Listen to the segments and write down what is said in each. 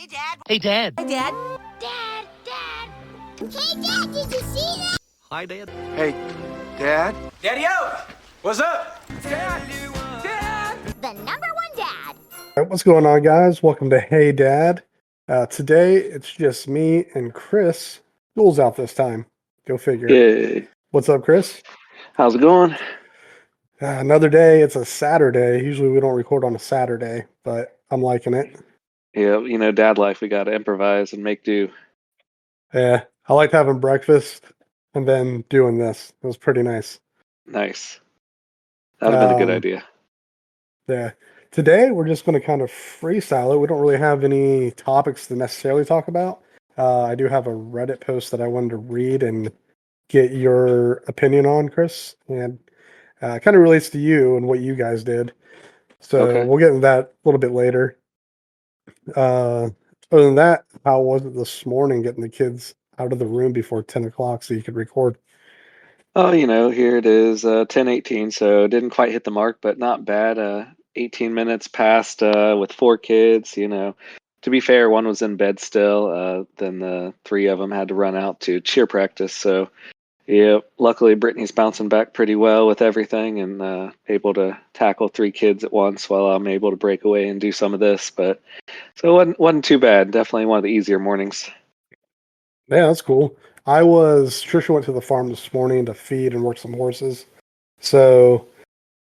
Hey, Dad. Hey, Dad. Hey, Dad. Dad! Dad! Hey, Dad, did you see that? Hi, Dad. Hey, Dad? Daddy-o! What's up? Dad! Dad! The number one dad. All right, what's going on, guys? Welcome to Hey Dad. Today, it's just me and Chris. School's out this time. Go figure. Yay. What's up, Chris? How's it going? Another day. It's a Saturday. Usually we don't record on a Saturday, but I'm liking it. Yeah, dad life, we got to improvise and make do. Yeah, I liked having breakfast and then doing this. It was pretty nice. Nice. That would have been a good idea. Yeah. Today, we're just going to kind of freestyle it. We don't really have any topics to necessarily talk about. I do have a Reddit post that I wanted to read and get your opinion on, Chris. And kind of relates to you and what you guys did. So Okay. we'll get into that a little bit later. Other than that, how was it this morning getting the kids out of the room before 10 o'clock so you could record? Oh, here it is, 10:18, so didn't quite hit the mark, but not bad. 18 minutes passed with 4 kids. To be fair, one was in bed still. Then the 3 of them had to run out to cheer practice. So, yeah, luckily Brittany's bouncing back pretty well with everything and able to tackle 3 kids at once while I'm able to break away and do some of this. But so it wasn't too bad. Definitely one of the easier mornings. Yeah, that's cool. Trisha went to the farm this morning to feed and work some horses. So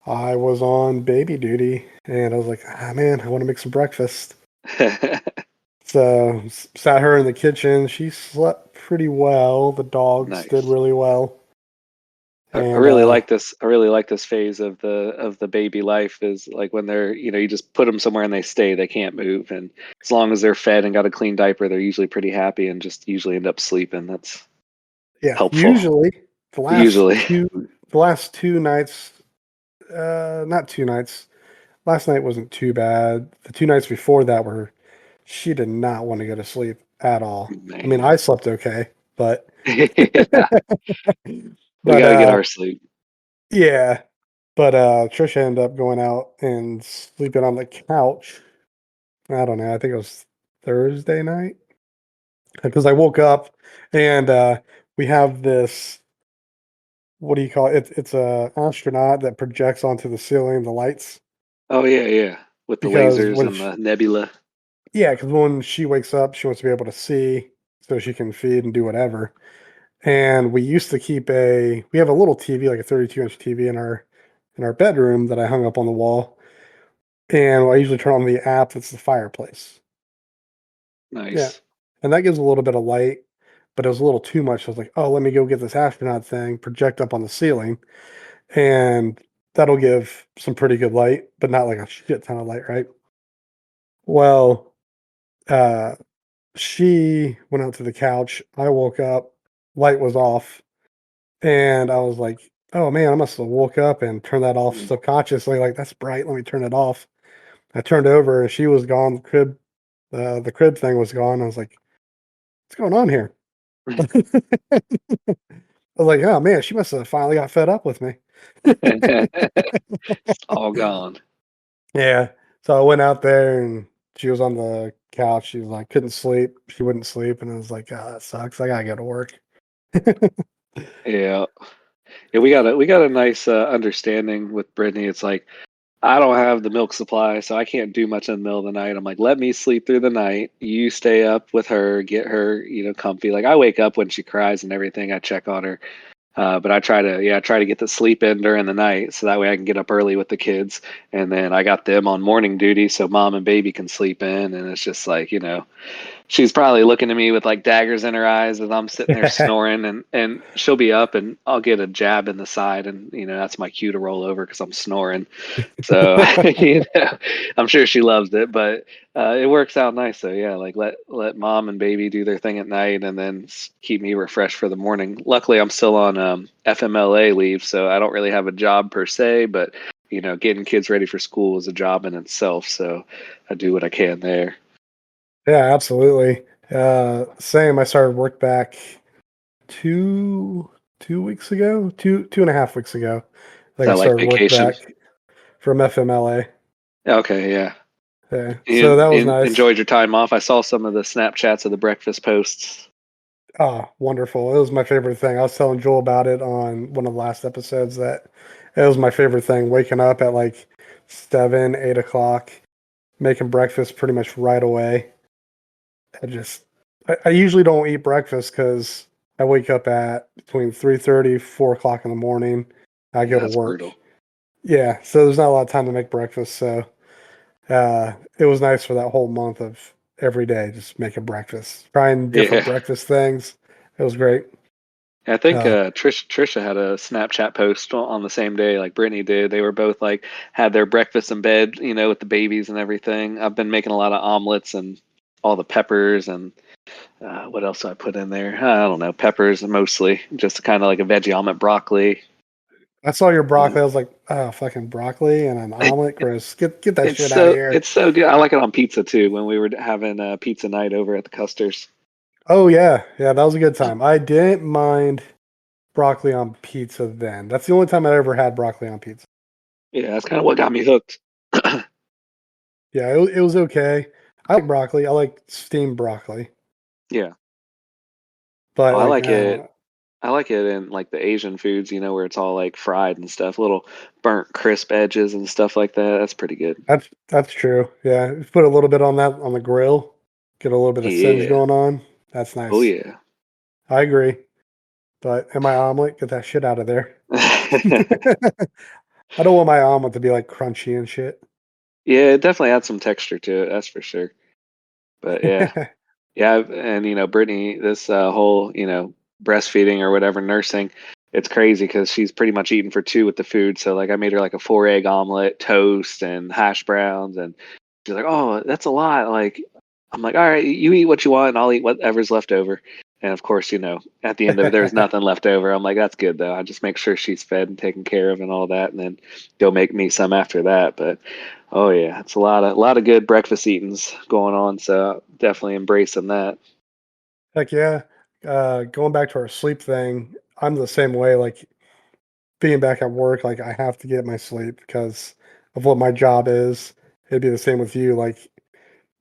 I was on baby duty and I was like, man, I want to make some breakfast. So sat her in the kitchen. She slept pretty well. The dogs Nice. did really well. I And, really like this. I really like this phase of the baby life is like when they're, you just put them somewhere and they stay, they can't move. And as long as they're fed and got a clean diaper, they're usually pretty happy and just usually end up sleeping. That's helpful. Usually the last 2 nights, not 2 nights. Last night wasn't too bad. The 2 nights before that she did not want to go to sleep at all. Man. I mean, I slept okay, but Yeah, we but, got to get our sleep. yeah. But Trisha ended up going out and sleeping on the couch. I don't know. I think it was Thursday night because I woke up and we have this. What do you call it? It's a astronaut that projects onto the ceiling the lights. Oh yeah, with the Because lasers when and the nebula. Yeah, because when she wakes up, she wants to be able to see so she can feed and do whatever. And we used to we have a little TV, like a 32-inch TV in our bedroom that I hung up on the wall. And I usually turn on the app that's the fireplace. Nice. Yeah. And that gives a little bit of light, but it was a little too much. I was like, oh, let me go get this astronaut thing, project up on the ceiling, and that'll give some pretty good light, but not like a shit ton of light, right? Well, she went out to the couch. I woke up, light was off, and I was like, oh man, I must have woke up and turned that off subconsciously. Like, that's bright. Let me turn it off. I turned over and she was gone. The crib thing was gone. I was like, what's going on here? I was like, oh man, she must have finally got fed up with me. It's all gone. Yeah. So I went out there and she was on the couch. She was like, couldn't sleep. She wouldn't sleep. And I was like, oh, that sucks. I gotta go to work. Yeah. Yeah, we got a nice understanding with Brittany. It's like I don't have the milk supply, so I can't do much in the middle of the night. I'm like, let me sleep through the night. You stay up with her, get her, comfy. Like I wake up when she cries and everything. I check on her. But I try to get the sleep in during the night so that way I can get up early with the kids. And then I got them on morning duty so mom and baby can sleep in. And it's just like, she's probably looking at me with like daggers in her eyes as I'm sitting there snoring and she'll be up and I'll get a jab in the side and that's my cue to roll over because I'm snoring. So I'm sure she loves it, but it works out nice. So yeah, like let mom and baby do their thing at night and then keep me refreshed for the morning. Luckily I'm still on FMLA leave, so I don't really have a job per se, but getting kids ready for school is a job in itself. So I do what I can there. Yeah, absolutely. Same. I started work back two weeks ago, 2.5 weeks ago. I think I That like started work vacation? back from FMLA. Okay, yeah. Yeah. So You that was nice. enjoyed your time off. I saw some of the Snapchats of the breakfast posts. Ah, wonderful. It was my favorite thing. I was telling Joel about it on one of the last episodes that it was my favorite thing. Waking up at like 7, 8 o'clock, making breakfast pretty much right away. I just, I usually don't eat breakfast because I wake up at between 3:30, 4 o'clock in the morning. I Yeah, go to that's work. brutal. Yeah. So there's not a lot of time to make breakfast. So it was nice for that whole month of every day just making breakfast, trying different Yeah. breakfast things. It was great. I think Uh, Trisha had a Snapchat post on the same day like Brittany did. They were both like had their breakfast in bed, with the babies and everything. I've been making a lot of omelets and all the peppers and what else do I put in there? I don't know, peppers mostly, just kind of like a veggie omelet, broccoli. I saw your Uh, broccoli. I was like, oh, fucking broccoli and an it, omelet, Chris. Get that it's shit out of so here. it's so good. I like it on pizza too. When we were having pizza night over at the Custers. Oh yeah, yeah, that was a good time. I didn't mind broccoli on pizza then. That's the only time I ever had broccoli on pizza. Yeah, that's kind of what got me hooked. Yeah, it was okay. I like broccoli. I like steamed broccoli, Yeah. Oh, but I like like it. I like it in like the Asian foods, where it's all like fried and stuff, little burnt crisp edges and stuff like that. That's pretty good. that's true. Yeah, if you put a little bit on that on the grill, get a little bit of singe Yeah. going on. That's Oh nice. yeah. I agree. But in my omelet, get that shit out of there. I don't want my omelet to be like crunchy and shit. Yeah, it definitely adds some texture to it, that's for sure. But yeah. Yeah, and Brittany, this whole, breastfeeding or whatever, nursing, it's crazy because she's pretty much eating for two with the food. So like I made her like a 4 egg omelet, toast, and hash browns, and she's like, "Oh, that's a lot." Like I'm like, "All right, you eat what you want, and I'll eat whatever's left over." And of course, at the end of it, there was nothing left over. I'm like, "That's good though. I just make sure she's fed and taken care of and all that, and then go make me some after that." But oh yeah, it's a lot of good breakfast eatings going on, so definitely embracing that. Heck yeah. Going back to our sleep thing, I'm the same way. Like being back at work, like I have to get my sleep because of what my job is. It'd be the same with you. Like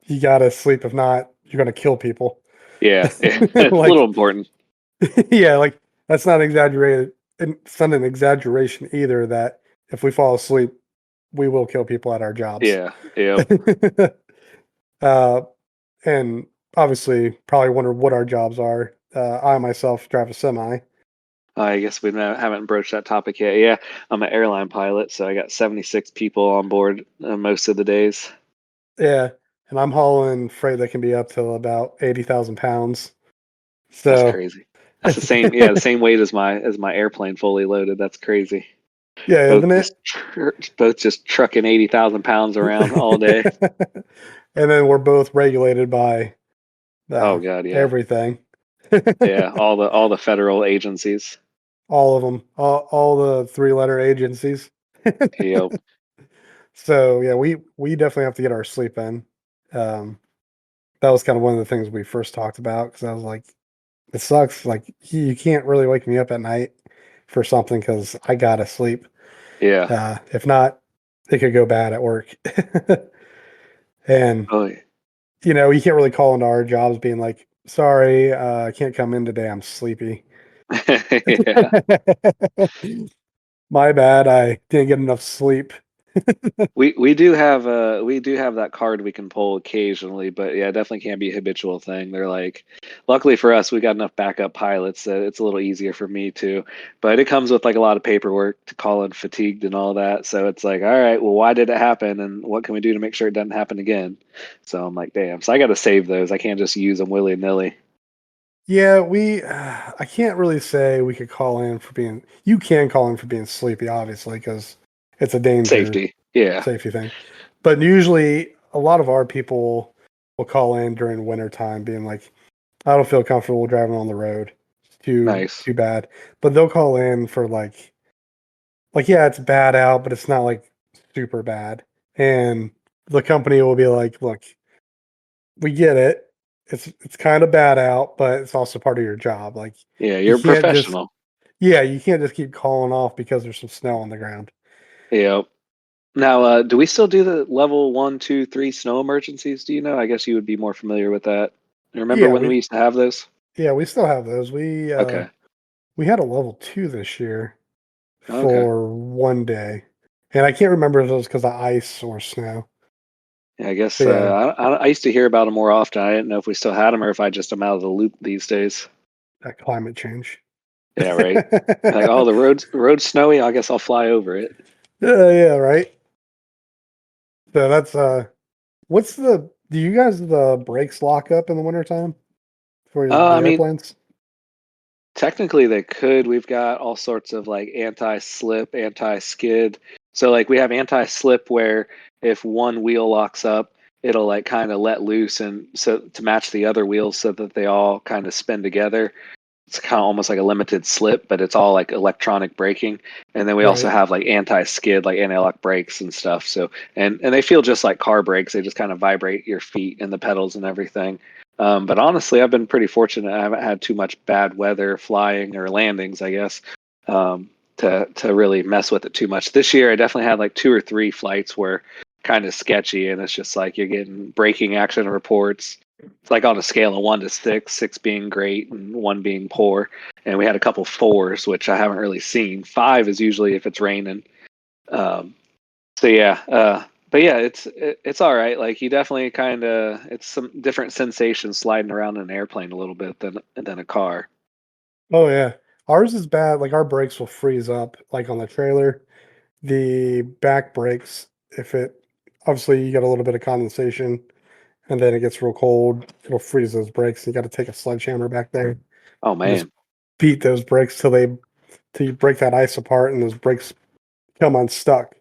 you gotta sleep. If not, you're gonna kill people. Yeah, yeah, it's a little Like important. yeah, like that's not exaggerated. And it's not an exaggeration either. That if we fall asleep, we will kill people at our jobs. Yeah, yep. uh, and obviously, probably wonder what our jobs are. I myself drive a semi. I guess we haven't broached that topic yet. Yeah, I'm an airline pilot, so I got 76 people on board most of the days. Yeah, and I'm hauling freight that can be up to about 80,000 pounds. That's So, crazy. That's the same, yeah, the same weight as my airplane fully loaded. That's crazy. yeah, Both isn't it? just both just trucking 80,000 pounds around all day. And then we're both regulated by Oh God, yeah, everything. yeah. All the federal agencies. All of them, all the three-letter agencies. Yep. So yeah, we definitely have to get our sleep in. Um, that was kind of one of the things we first talked about because I was like, it sucks. Like you can't really wake me up at night for something because I gotta sleep. Yeah. If not, it could go bad at work. And Oh yeah. you can't really call into our jobs being like, sorry, I can't come in today. I'm sleepy. Yeah. My bad. I didn't get enough sleep. We do have that card we can pull occasionally, but yeah, it definitely can't be a habitual thing. They're like, luckily for us, we got enough backup pilots that it's a little easier for me too. But it comes with like a lot of paperwork to call in fatigued and all that. So it's like, all right, well, why did it happen, and what can we do to make sure it doesn't happen again? So I'm like, damn. So I got to save those. I can't just use them willy nilly. Yeah, I can't really say we could call in for being, you can call in for being sleepy, obviously, because it's a danger Safety. Yeah. safety thing. But usually, a lot of our people will call in during winter time, being like, I don't feel comfortable driving on the road. It's Nice. too bad. But they'll call in for like yeah, it's bad out, but it's not like super bad. And the company will be like, look, we get it. It's kind of bad out, but it's also part of your job. Like Yeah, you you're a can't just professional. yeah, you can't just keep calling off because there's some snow on the ground. Yep. Now, do we still do the level 1, 2, 3 snow emergencies? Do you know? I guess you would be more familiar with that. You remember Yeah, when we used to have those? we still have those. Okay. We had a level 2 this year Okay. for one day, and I can't remember if it was because of ice or snow. Yeah, I guess But yeah, I used to hear about them more often. I didn't know if we still had them or if I just am out of the loop these days. that climate change. Yeah, right. Like, oh, the road's snowy. I guess I'll fly over it. Yeah, right. So that's what's the do you guys the brakes lock up in the wintertime for the I mean, airplanes? technically they could. We've got all sorts of like anti-slip, anti-skid. So like we have anti-slip where if one wheel locks up, it'll like kind of let loose and so to match the other wheels so that they all kind of spin together. It's kind of almost like a limited slip, but it's all like electronic braking. And then we also Right. have like anti-skid, like anti-lock brakes and stuff. So and they feel just like car brakes. They just kind of vibrate your feet and the pedals and everything. But honestly, I've been pretty fortunate. I haven't had too much bad weather flying or landings, I guess, to really mess with it too much. This year, I definitely had like 2 or 3 flights where kind of sketchy, and it's just like you're getting braking action reports. It's like on a scale of 1 to 6, 6 being great and 1 being poor. And we had a couple fours, which I haven't really seen. 5 is usually if it's raining. Um, so yeah, but yeah, it's all right. Like you definitely kind of it's some different sensations sliding around in an airplane a little bit than a car. Oh yeah. Ours is bad. Like our brakes will freeze up like on the trailer. The back brakes, if it obviously you get a little bit of condensation and then it gets real cold, it'll freeze those brakes. You got to take a sledgehammer back there Oh and just man, beat those brakes till you break that ice apart and those brakes come unstuck.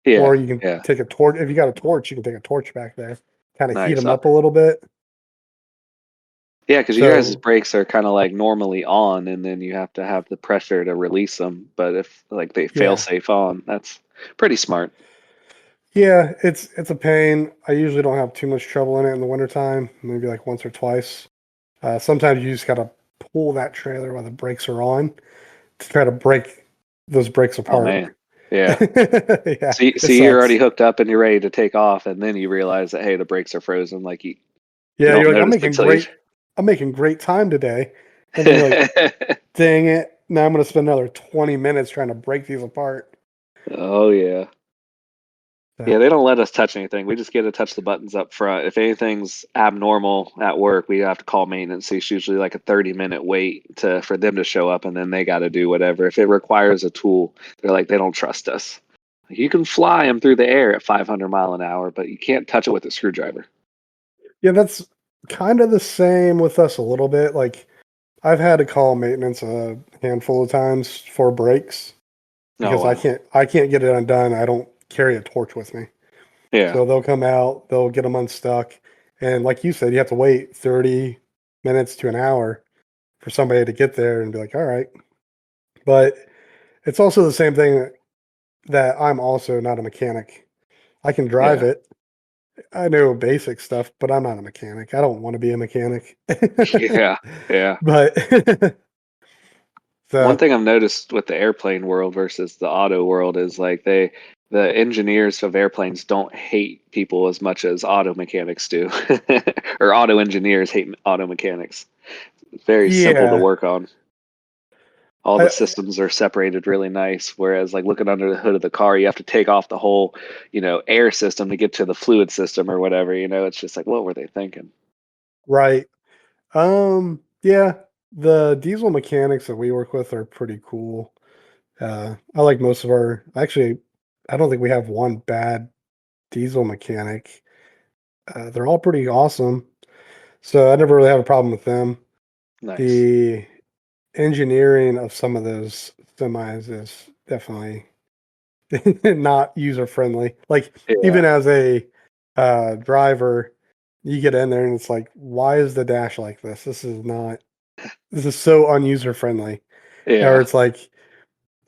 Or yeah, you can yeah, take a torch. If you got a torch, you can take a torch back there, kind of heat nice. them up a little bit. Yeah, because your guys' So brakes are kind of like normally on, and then you have to have the pressure to release them. But if like they fail yeah, safe on, that's pretty smart. yeah, it's a pain. I usually don't have too much trouble in it in the wintertime, maybe like once or twice. Sometimes you just gotta pull that trailer while the brakes are on to try to break those brakes Oh apart. man, yeah. Yeah, it So you're already sucks. hooked up and you're ready to take off, and then you realize that hey, the brakes are frozen. Like you Yeah, don't you're like, notice it until you. I'm making great time today. And then you're like, dang it, now I'm gonna spend another 20 minutes trying to break these apart. Oh yeah. Yeah, So, they don't let us touch anything. We just get to touch the buttons up front. If anything's abnormal at work, we have to call maintenance. It's usually like a 30-minute wait for them to show up, and then they got to do whatever. If it requires a tool, they're like they don't trust us. You can fly them through the air at 500 mile an hour, but you can't touch it with a screwdriver. yeah, that's kind of the same with us a little bit. Like I've had to call maintenance a handful of times for brakes Oh because wow. I can't get it undone. I don't carry a torch with me. Yeah. So they'll come out, they'll get them unstuck, and like you said, you have to wait 30 minutes to an hour for somebody to get there and be like, "All right." But it's also the same thing that I'm also not a mechanic. I can drive Yeah. it. I know basic stuff, but I'm not a mechanic. I don't want to be a mechanic. Yeah. Yeah. But One so thing I've noticed with the airplane world versus the auto world is like the engineers of airplanes don't hate people as much as auto mechanics do, or auto engineers hate auto mechanics. It's very simple to yeah, work on. All the I systems are separated really nice. Whereas like looking under the hood of the car, you have to take off the whole, air system to get to the fluid system or whatever. It's just like, what were they thinking? right. Yeah, the diesel mechanics that we work with are pretty cool. I like most of our actually, I don't think we have one bad diesel mechanic. They're all pretty awesome. So I never really have a problem with them. Nice. The engineering of some of those semis is definitely not user friendly. Like Yeah. even as a driver, you get in there and it's like, why is the dash like this? This is so unuser friendly. Or Yeah. it's like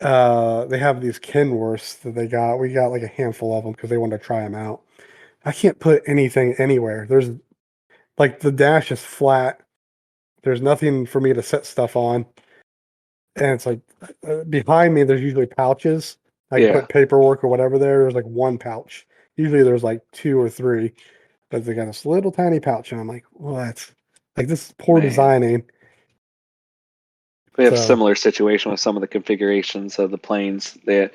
they have these Kenworths that we got like a handful of them because they wanted to try them out. I can't put anything anywhere. There's like the dash is flat. There's nothing for me to set stuff on. And it's like behind me, there's usually pouches. I can put paperwork or whatever there. There's like one pouch. Usually there's like 2 or 3, but they got this little tiny pouch, and I'm like, what? Like this is poor Man. designing. We have a So similar situation with some of the configurations of the planes. The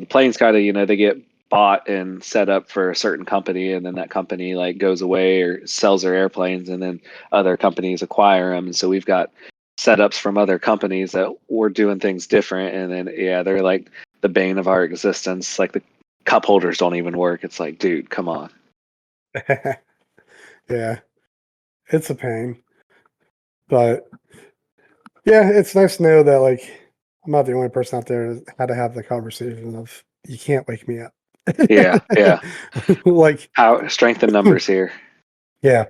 planes kind of, they get bought and set up for a certain company, and then that company like goes away or sells their airplanes, and then other companies acquire them. And so we've got setups from other companies that were doing things different, and then they're like the bane of our existence. Like the cup holders don't even work. It's like, dude, come on. yeah, it's a pain. But yeah, it's nice to know that like I'm not the only person out there that had to have the conversation of you can't wake me up. Yeah, yeah. Like How strength in numbers here. yeah.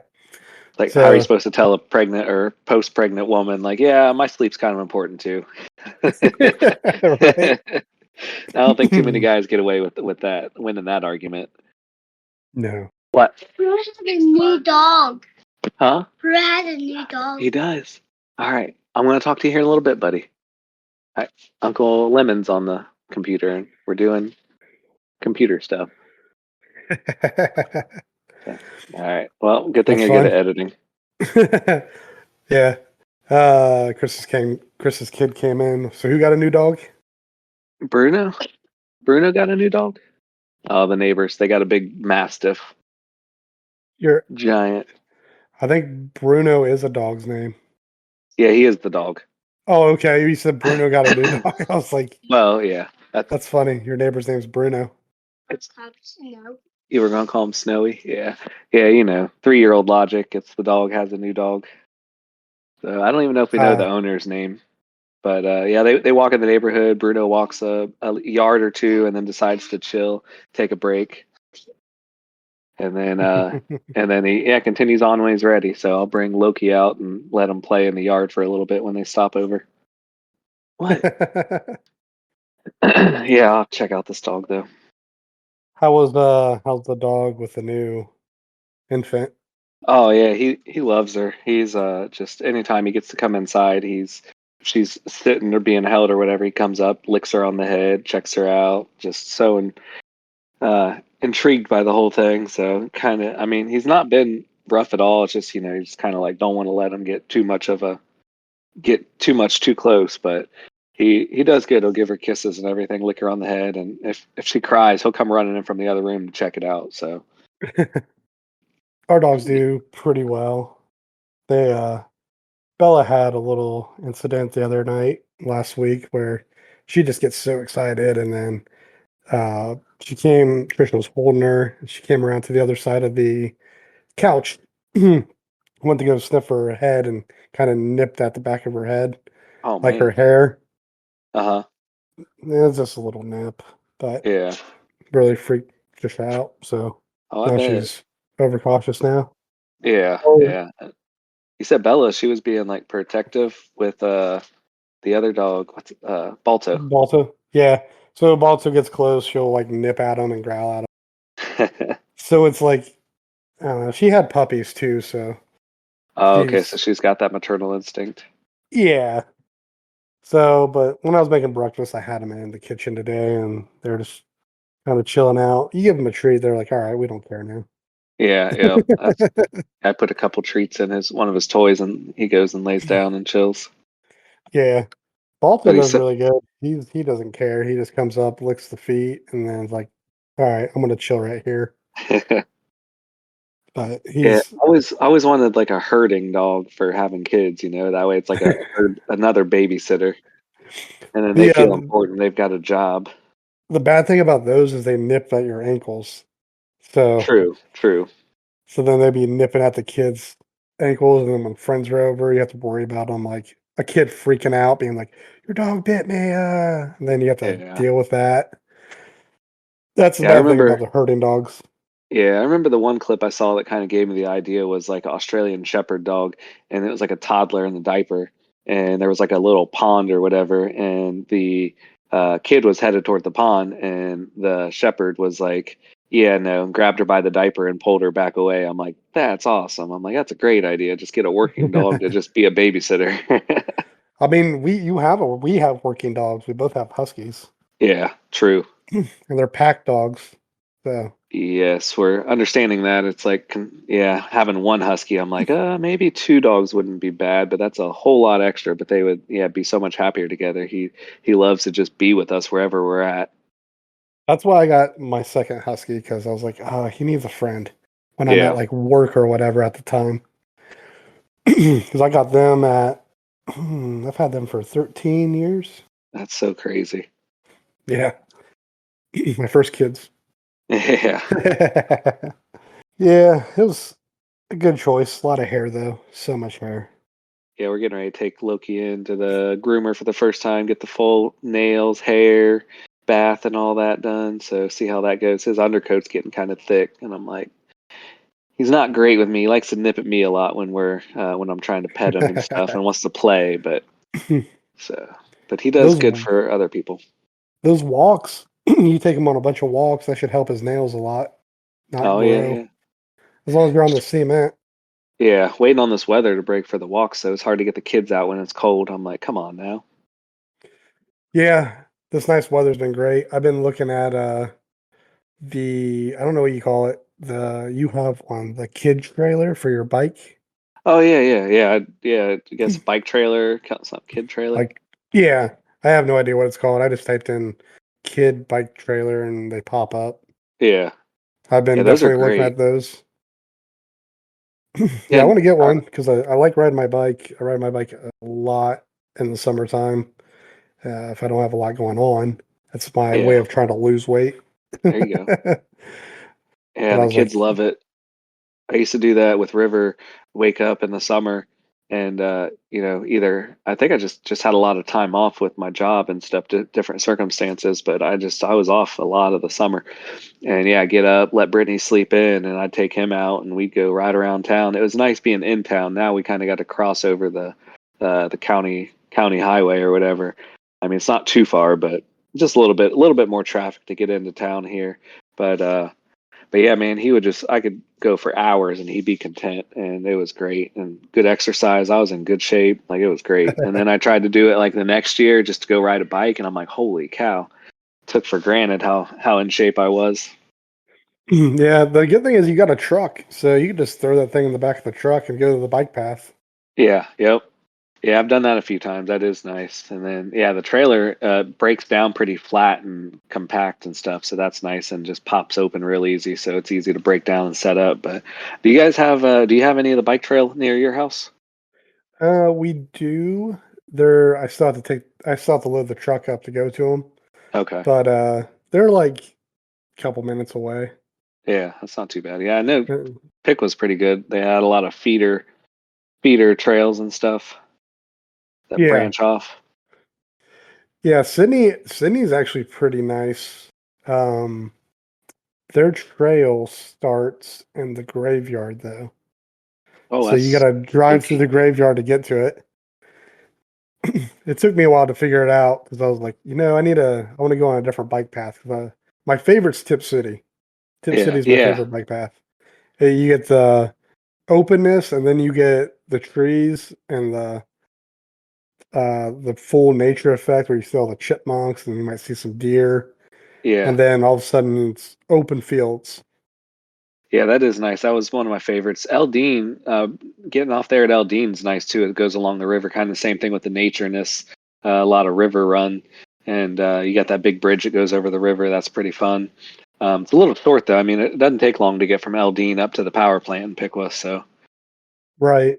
Like, how are you So supposed to tell a pregnant or post-pregnant woman, like, yeah, my sleep's kind of important too? right. I don't think too many guys get away with that, winning that argument. No. What? Bro has a new dog. Huh? Bro has a new dog. He does. All right. I'm going to talk to you here in a little bit, buddy. All right. Uncle Lemon's on the computer, and we're doing computer stuff. So, all right. Well, good thing That's you're good fun. at editing. Yeah. Chris's kid came in. So who got a new dog? Bruno? Bruno got a new dog? Oh, the neighbors. They got a big mastiff. Giant. I think Bruno is a dog's name. Yeah, he is the dog. Oh, okay. You said Bruno got a new dog. I was like, Well, yeah. that's funny. Your neighbor's name's Bruno. It's, No. you were going to call him Snowy? Yeah. Yeah, 3-year-old logic. It's the dog has a new dog. So I don't even know if we know the owner's name. But they walk in the neighborhood. Bruno walks a yard or two and then decides to chill, take a break. And then he continues on when he's ready. So I'll bring Loki out and let him play in the yard for a little bit when they stop over. What? Yeah, I'll check out this dog though. how's the dog with the new infant? Oh yeah, he loves her. He's just anytime he gets to come inside, she's sitting or being held or whatever, he comes up, licks her on the head, checks her out, just so intrigued by the whole thing. So kind of, I mean, he's not been rough at all. It's just you just kind of like don't want to let him get too much too close, but he does good. He'll give her kisses and everything, lick her on the head, and if she cries, he'll come running in from the other room to check it out. So Our dogs do pretty well. They Bella had a little incident the other night last week where she just gets so excited, and then Trisha was holding her, and she came around to the other side of the couch, went to go sniff her head and kind of nipped at the back of her head, oh like her man, hair. uh-huh, It was just a little nip, but yeah, really freaked Trisha out. So oh I now bet, she's overcautious now. yeah, Oh, yeah. You said Bella, she was being like protective with the other dog. What's Balto? Balto. Yeah. So Balto gets close, she'll like nip at him and growl at him. So it's like, I don't know. She had puppies too, so Oh, okay, so she's she's got that maternal instinct. yeah. So, but when I was making breakfast, I had them in the kitchen today, and they're just kind of chilling out. You give them a treat, they're like, "All right, we don't care now." Yeah, yeah. I put a couple treats in his one of his toys, and he goes and lays down and chills. Yeah, Balto But he does said, really good. He doesn't care. He just comes up, licks the feet, and then is like, "All right, I'm gonna chill right here." But yeah, he's I always wanted like a herding dog for having kids. That way it's like another babysitter, and then they the feel important. They've got a job. the bad thing about those is they nip at your ankles. So True, true. so then they'd be nipping at the kids' ankles, and then when friends are over, you have to worry about them like a kid freaking out, being like, "Your dog bit me," and then you have to Yeah, deal with that. That's the yeah. bad thing about the herding dogs. I remember the one clip I saw that kind of gave me the idea was like an Australian Shepherd dog, and it was like a toddler in the diaper, and there was like a little pond or whatever, and the kid was headed toward the pond, and the Shepherd was like, "Yeah, no," and grabbed her by the diaper and pulled her back away. I'm like, "That's awesome." I'm like, "That's a great idea. Just get a working dog to just be a babysitter." I mean, we have working dogs. We both have huskies. Yeah, true. and they're pack dogs. So Yes, we're understanding that. It's like, yeah, having one husky, I'm like, maybe two dogs wouldn't be bad, but that's a whole lot extra. But they would, yeah, be so much happier together. He loves to just be with us wherever we're at. that's why I got my second husky because I was like, oh, he needs a friend when I'm at Yeah, like work or whatever at the time. Because I got them at, I've had them for 13 years. that's so crazy. Yeah, my first kids. Yeah, Yeah, it was a good choice. A lot of hair though, so much hair. yeah, we're getting ready to take Loki into the groomer for the first time, get the full nails, hair, bath, and all that done. So see how that goes. His undercoat's getting kind of thick, and I'm like, he's not great with me. He likes to nip at me a lot when I'm trying to pet him and stuff, and wants to play. But so, but he does those good for other people. those walks, you take him on a bunch of walks. That should help his nails a lot, not Oh yeah, grow. yeah, As long as you're on the cement. yeah. Waiting on this weather to break for the walk, so it's hard to get the kids out when it's cold. I'm like, come on now. Yeah, this nice weather's been great. I've been looking at the I don't know what you call it. The you have on the kid trailer for your bike. Oh yeah, yeah, yeah, yeah. I guess bike trailer, some kid trailer. Like yeah, I have no idea what it's called. I just typed in kid bike trailer and they pop up. Yeah, I've yeah. been Those are definitely looking great. at those. Yeah, I Yeah, want to get uh, one because I like riding my bike. I ride my bike a lot in the summertime. If I don't have a lot going on, that's my way yeah. of trying to lose weight. There you go. But Yeah, I the was kids like, love it. I used to do that with River, wake up in the summer and either I think I just had a lot of time off with my job and stuff, different circumstances, but I was off a lot of the summer. And yeah, get up, let Brittany sleep in, and I'd take him out and we'd go right around town. It was nice being in town. Now we kind of got to cross over the county highway or whatever. I mean, it's not too far, but just a little bit more traffic to get into town here. But yeah, man, I could go for hours and he'd be content and it was great and good exercise. I was in good shape. Like it was great. And then I tried to do it like the next year just to go ride a bike and I'm like, holy cow. Took for granted how in shape I was. yeah, the good thing is you got a truck, so you can just throw that thing in the back of the truck and go to the bike path. Yeah, yep. Yeah, I've done that a few times. That is nice. And then yeah, the trailer breaks down pretty flat and compact and stuff, so that's nice and just pops open real easy, so it's easy to break down and set up. But do you have any of the bike trail near your house? We do. I still have to load the truck up to go to them, Okay. but they're like a couple minutes away. Yeah, that's not too bad. Yeah, I know Uh, Pick was pretty good. They had a lot of feeder trails and stuff that Yeah, branch off. yeah. Sydney's actually pretty nice. Um, their trail starts in the graveyard though, Oh, so you got that's to drive through stinky. the graveyard to get to it. It took me a while to figure it out because I was like, I want to go on a different bike path. 'Cause, my favorite's Tip City. Tip Yeah, City is my yeah, favorite bike path. You get the openness, and then you get the trees and the full nature effect where you see all the chipmunks and you might see some deer, yeah. and then all of a sudden it's open fields. Yeah, that is nice. That was one of my favorites. Eldine, getting off there at Eldine's nice too. It goes along the river, kind of the same thing with the natureness. A lot of river run, and you got that big bridge that goes over the river. That's pretty fun. It's a little short though. I mean, it doesn't take long to get from Eldine up to the power plant in Pickwa. So, Right.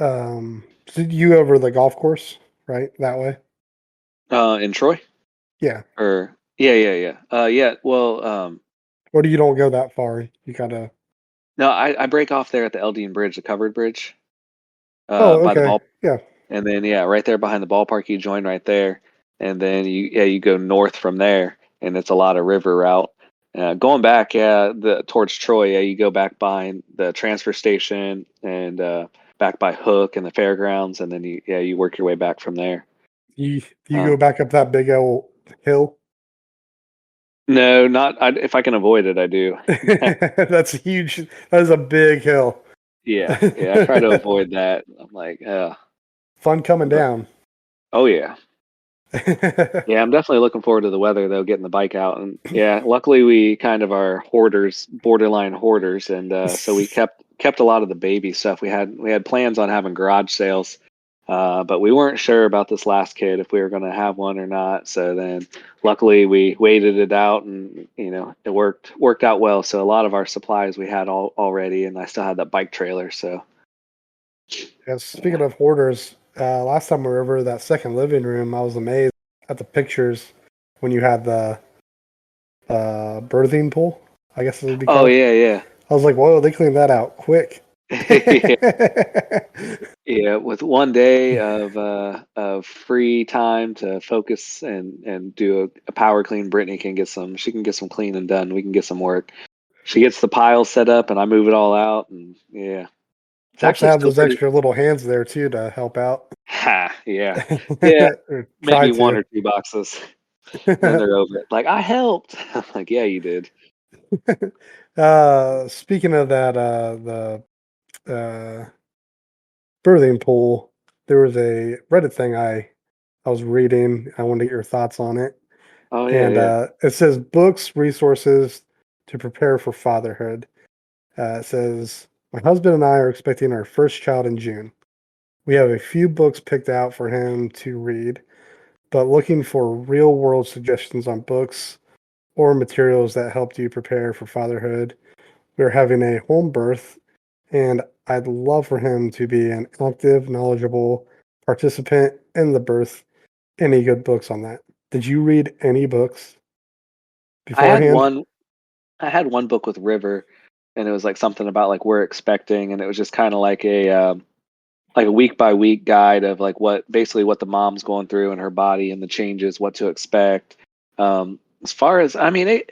So you over the golf course, right? That way? in Troy, Yeah. or yeah, yeah, yeah, yeah. Well, Or do you don't go that far? You gotta. no, I break off there at the Eldine Bridge, the covered bridge, Oh, by the okay. ball. Yeah. And then yeah, right there behind the ballpark, you join right there, and then you go north from there, and it's a lot of river route. Going back, yeah, the towards Troy, yeah, you go back by the transfer station and back by Hook and the fairgrounds, and then you work your way back from there. You go Um, back up that big old hill. no, not if I can avoid it, I do. That's huge. That is a big hill. Yeah, yeah, I try to avoid that. I'm like, Fun coming but down. oh yeah, Yeah, I'm definitely looking forward to the weather though, getting the bike out. And yeah, luckily we kind of are hoarders, borderline hoarders, and so we kept a lot of the baby stuff. We had plans on having garage sales, but we weren't sure about this last kid if we were going to have one or not. So then, luckily we waited it out, and it worked out well. So a lot of our supplies we had already, and I still had that bike trailer. So Yeah, speaking of hoarders, last time we were over that second living room, I was amazed at the pictures when you had the birthing pool, I guess it would be oh called. yeah, I was like, whoa, they cleaned that out quick. yeah. Yeah, with one day of free time to focus and do a power clean, Brittany can get some. She can get some cleaning done. We can get some work. She gets the pile set up, and I move it all out. And yeah, it's Helps to actually have still those pretty. extra little hands there too to help out. Ha, yeah, yeah. Or try Maybe one to. or two boxes, then they're over it. Like I helped. I'm like, yeah, you did. Speaking of that, the birthing pool, there was a Reddit thing I was reading. I wanted to get your thoughts on it. Oh yeah, And yeah. it says books, resources to prepare for fatherhood. It says, my husband and I are expecting our first child in June. We have a few books picked out for him to read, but looking for real world suggestions on books or materials that helped you prepare for fatherhood. We're having a home birth, and I'd love for him to be an active, knowledgeable participant in the birth. Any good books on that? Did you read any books I had beforehand? one. I had one book with River, and it was like something about like we're expecting, and it was just kind of like a week by week guide of like what basically what the mom's going through in her body and the changes, what to expect. As far as I mean,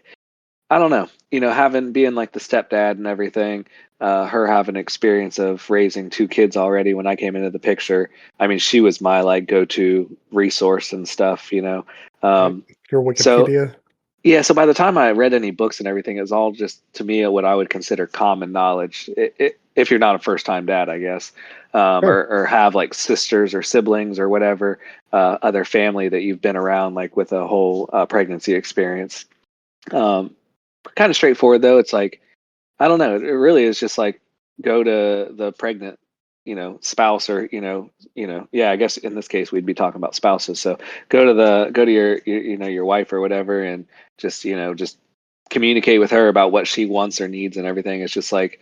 I don't know, having being like the stepdad and everything, her having experience of raising two kids already when I came into the picture. I mean, she was my like go to resource and stuff. Right. Um, Your so Wikipedia? yeah, so by the time I read any books and everything, it was all just to me what I would consider common knowledge. If you're not a first time dad, I guess, Sure. or have like sisters or siblings or whatever, other family that you've been around, like with a whole pregnancy experience. Um, Kind of straightforward though. It's like I don't know. It really is just like go to the pregnant, spouse or yeah. I guess in this case we'd be talking about spouses. So go to your wife or whatever, and just communicate with her about what she wants or needs and everything. It's just like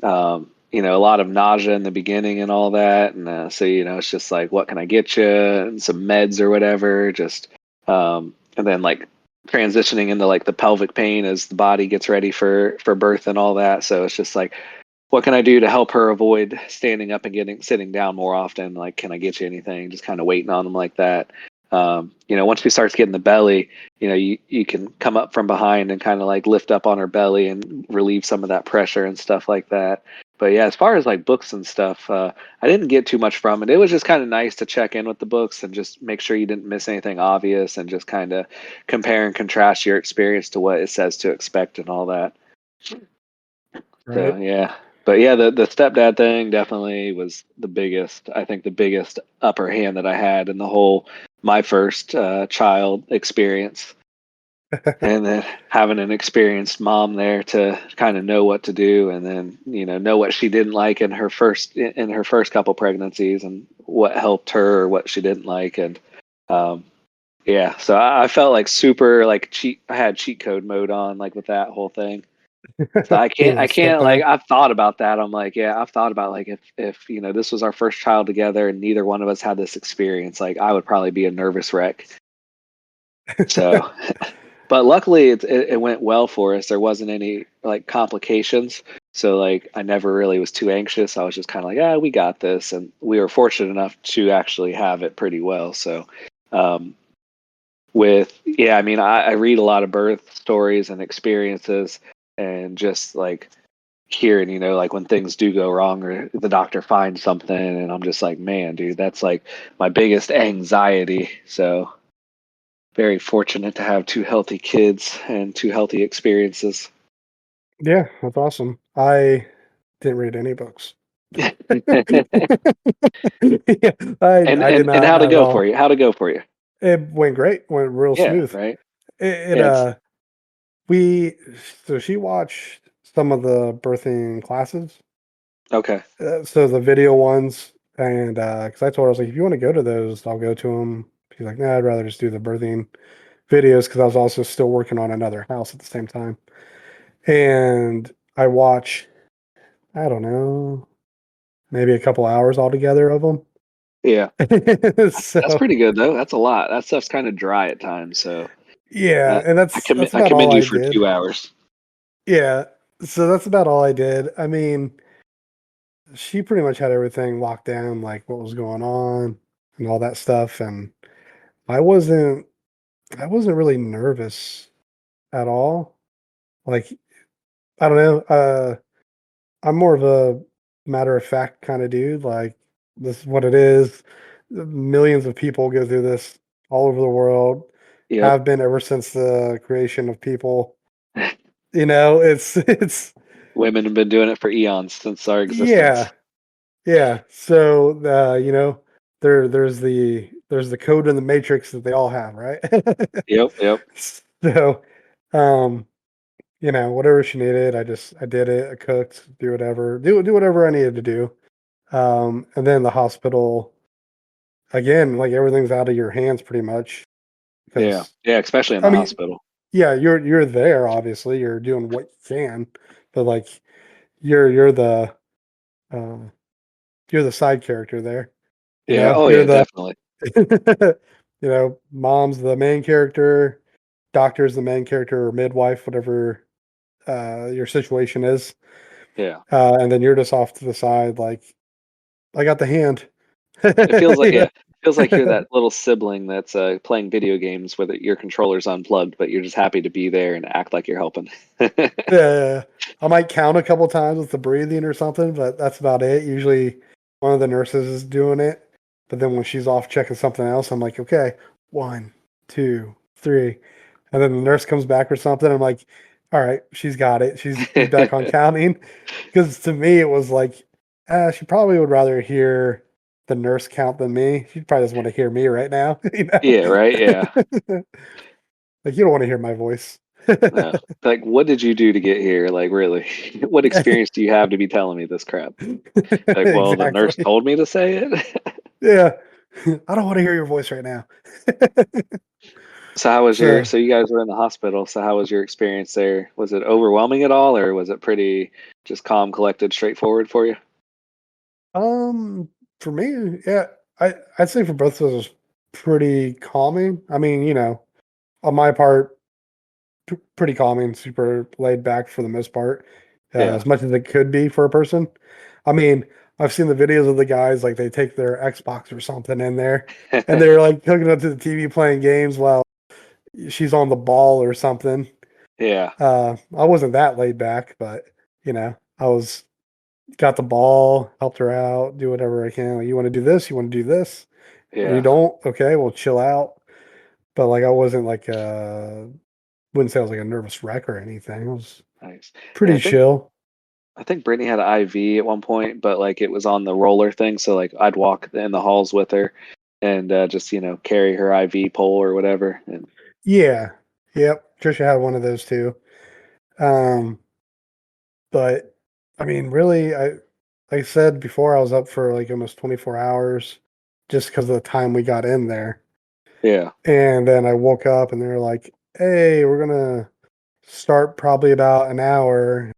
a lot of nausea in the beginning and all that, and so it's just like what can I get you and some meds or whatever. Just and then like transitioning into like the pelvic pain as the body gets ready for birth and all that. So it's just like, what can I do to help her avoid standing up and sitting down more often? Like, can I get you anything? Just kind of waiting on them like that. Once she starts getting the belly, you can come up from behind and kind of like lift up on her belly and relieve some of that pressure and stuff like that. But yeah, as far as like books and stuff, I didn't get too much from it. It was just kind of nice to check in with the books and just make sure you didn't miss anything obvious, and just kind of compare and contrast your experience to what it says to expect and all that. So Right. yeah, but yeah, the stepdad thing definitely was the biggest. I think the biggest upper hand that I had in the whole my first child experience, and then having an experienced mom there to kind of know what to do, and then know what she didn't like in her first couple pregnancies, and what helped her or what she didn't like, and um, yeah, so I felt like super like cheat. I had cheat code mode on like with that whole thing. So Being a I can't like stepdad. I've thought about that. I'm like, yeah, I've thought about like if this was our first child together and neither one of us had this experience, like I would probably be a nervous wreck. So, but luckily it went well for us. There wasn't any like complications. So like I never really was too anxious. I was just kind of like, yeah, we got this, and we were fortunate enough to actually have it pretty well. So, um, I mean, I read a lot of birth stories and experiences, and just like hearing, like when things do go wrong or the doctor finds something, and I'm just like, man, dude, that's like my biggest anxiety. So very fortunate to have two healthy kids and two healthy experiences. Yeah, that's awesome. I didn't read any books. and Yeah, I did and not how to at go for all. you? How to go for you? It went great, went real Yeah, smooth. right. It, Yeah, it's we so she watched some of the birthing classes, okay. so the video ones, and because I told her I was like, if you want to go to those, I'll go to them. She's like, nah, I'd rather just do the birthing videos because I was also still working on another house at the same time. And I watch, I don't know, maybe a couple hours altogether of them. Yeah, that's So pretty good though. That's a lot. That stuff's kind of dry at times. So yeah, and that's I about all commend you I for did. 2 hours. Yeah, so that's about all I did. I mean, she pretty much had everything locked down, like what was going on and all that stuff, and I wasn't I wasn't really nervous at all. Like, I don't know, I'm more of a matter of fact kind of dude. Like, this is what it is. Millions of people go through this all over the world, Yep. have been ever since the creation of people. You know, it's Women have been doing it for eons since our yeah, existence. yeah. So you know, there's the code in the matrix that they all have, right? Yep, yep. So, um, you know, whatever she needed, I did it. I cooked, do whatever I needed to do. And then the hospital again, like everything's out of your hands pretty much Yeah. because Yeah, especially in I the mean, hospital. yeah, you're there, obviously, you're doing what you can, but like you're uh, you're the side character there. You Yeah. know, Oh you're yeah, the definitely. you know, mom's the main character, doctor's the main character, or midwife, whatever your situation is. Yeah. And then you're just off to the side, like, I got the hand. It feels like Yeah. yeah, it feels like you're that little sibling that's playing video games where your controller's unplugged, but you're just happy to be there and act like you're helping. Yeah. I might count a couple times with the breathing or something, but that's about it. Usually one of the nurses is doing it. But then when she's off checking something else, I'm like, okay, 1, 2, 3. And then the nurse comes back or something. I'm like, all right, she's got it. She's back on counting. Because to me, it was like, she probably would rather hear the nurse count than me. She probably doesn't want to hear me right now, you know? Yeah, right. Yeah. Like, you don't want to hear my voice. No. Like, what did you do to get here? Like, really? What experience do you have to be telling me this crap? Like, well, the nurse Exactly. told me to say it. Yeah. I don't want to hear your voice right now. So how was your So, so you guys were in the hospital, so how was your experience there? Was it overwhelming at all, or was it pretty just calm, collected, straightforward for you? um, for me, yeah, I'd say for both of us, it was pretty calming. I mean, you know, on my part, pretty calming, super laid back for the most part, Yeah. as much as it could be for a person. I mean, I've seen the videos of the guys like they take their Xbox or something in there, and they're like hooking up to the TV playing games while she's on the ball or something. Yeah. I wasn't that laid back, but you know, I was got the ball, helped her out, do whatever I can. Like, you want to do this, you want to do this. You Yeah. don't, okay, well, chill out. But like, I wasn't like, wouldn't say I was like a nervous wreck or anything. I was Nice. Yeah, pretty chill. I think Brittany had an IV at one point, but like it was on the roller thing, so like I'd walk in the halls with her and just carry her IV pole or whatever. And Yeah, yep. Trisha had one of those too. Um, but I mean, really, like I said before, I was up for like almost 24 hours just because of the time we got in there. yeah. And then I woke up and they were like, "Hey, we're gonna start probably about an hour."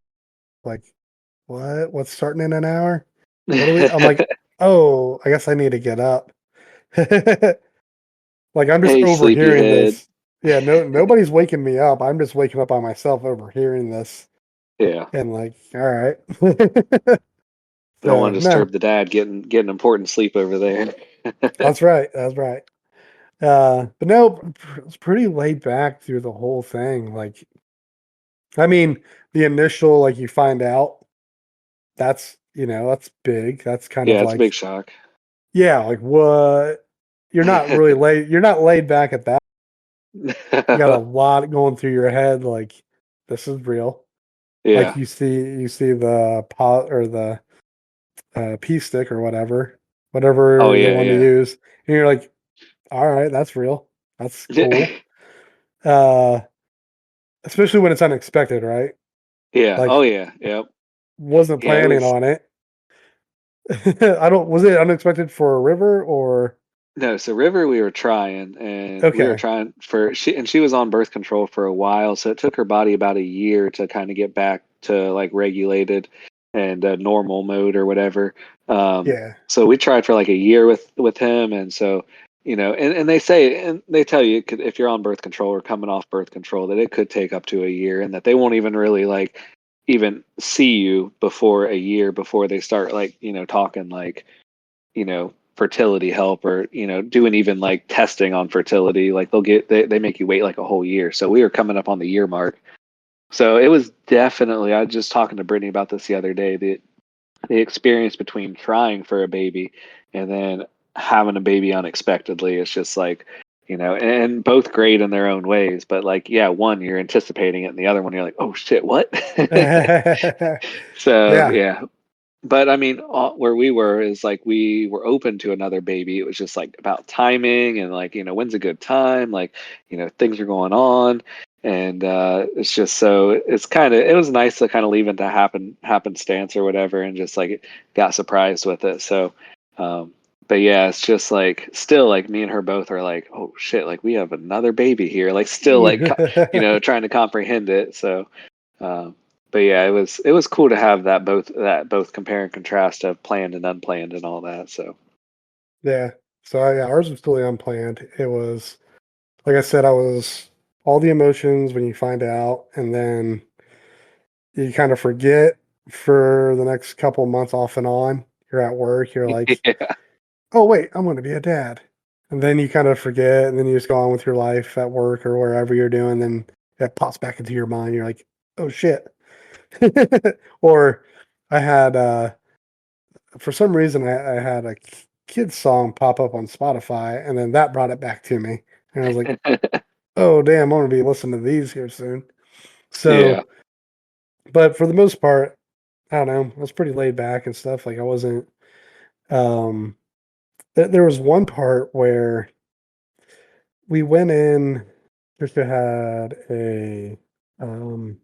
Like, what? What's starting in an hour? What do we? I'm like, oh, I guess I need to get up. Like, I'm just Hey, overhearing sleepyhead. this. Yeah, no, nobody's waking me up. I'm just waking up by myself overhearing this, Yeah. and like, all right. Don't So want to no, disturb the dad getting important sleep over there. that's right. That's right. But no, it's pretty laid back through the whole thing. Like, I mean, the initial, like, you find out that's, you know, that's big. That's kind of Yeah, it's a big like, shock. yeah, like what? You're not laid back at that. You got a lot going through your head. Like, this is real. Like, Yeah. you see the pot or the pea stick or whatever Oh you yeah, want to yeah. use, and you're like, all right, that's real. That's cool. Uh, especially when it's unexpected, right? Yeah. Like Oh yeah. Yep. wasn't Yeah. It planning was. on it. I don't. Was it unexpected for a river or? No, so River, we were trying, and we were Okay. trying for she was on birth control for a while, so it took her body about a year to kind of get back to like regulated and normal mode or whatever. Yeah. So we tried for like a year with him, and so and they say and they tell you it could, if you're on birth control or coming off birth control, that it could take up to a year, and that they won't even really like even see you before a year before they start like talking like fertility help or doing even like testing on fertility. Like they make you wait like a whole year, so we were coming up on the year mark. So it was definitely, I was just talking to Brittany about this the other day, the experience between trying for a baby and then having a baby unexpectedly. It's just like and both great in their own ways, but like yeah, one you're anticipating it and the other one you're like, oh shit, what? So Yeah. yeah, but I mean, where we were is like we were open to another baby. It was just like about timing and like when's a good time. Like things are going on, and it's just so it was nice to kind of leave it to happenstance or whatever, and just like got surprised with it. So, but yeah, it's just like still like me and her both are like, oh shit, like we have another baby here. Like still like trying to comprehend it. So. Um, but yeah, it was cool to have that both compare and contrast of planned and unplanned and all that. So Yeah. So yeah, ours was totally unplanned. It was like I said, I was all the emotions when you find out, and then you kind of forget for the next couple months off and on. You're at work, you're like, yeah, oh wait, I'm gonna be a dad. And then you kind of forget, and then you just go on with your life at work or wherever you're doing, then it pops back into your mind. You're like, oh shit. Or I had for some reason I had a kids song pop up on Spotify, and then that brought it back to me. And I was like, "Oh damn, I'm gonna be listening to these here soon." yeah, So, but for the most part, I don't know. I was pretty laid back and stuff. Like I wasn't. Um, there was one part where we went in. Trisha had um,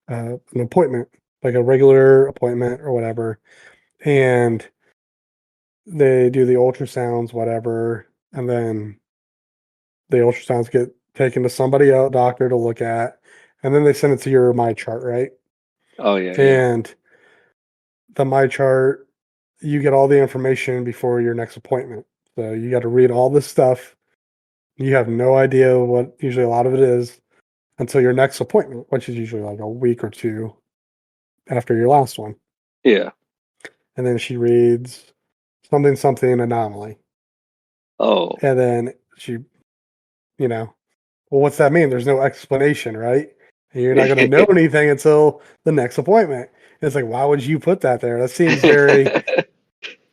an appointment, like a regular appointment or whatever, and they do the ultrasounds, whatever, and then the ultrasounds get taken to somebody else, doctor to look at, and then they send it to your my chart, right? oh yeah, yeah, And the my chart, you get all the information before your next appointment. So you got to read all this stuff. You have no idea what usually a lot of it is until your next appointment, which is usually like a week or two after your last one. yeah. And then she reads something, something anomaly. Oh, And then she, you know, well, what's that mean? There's no explanation, right? And you're not going to know anything until the next appointment. And it's like, why would you put that there? That seems very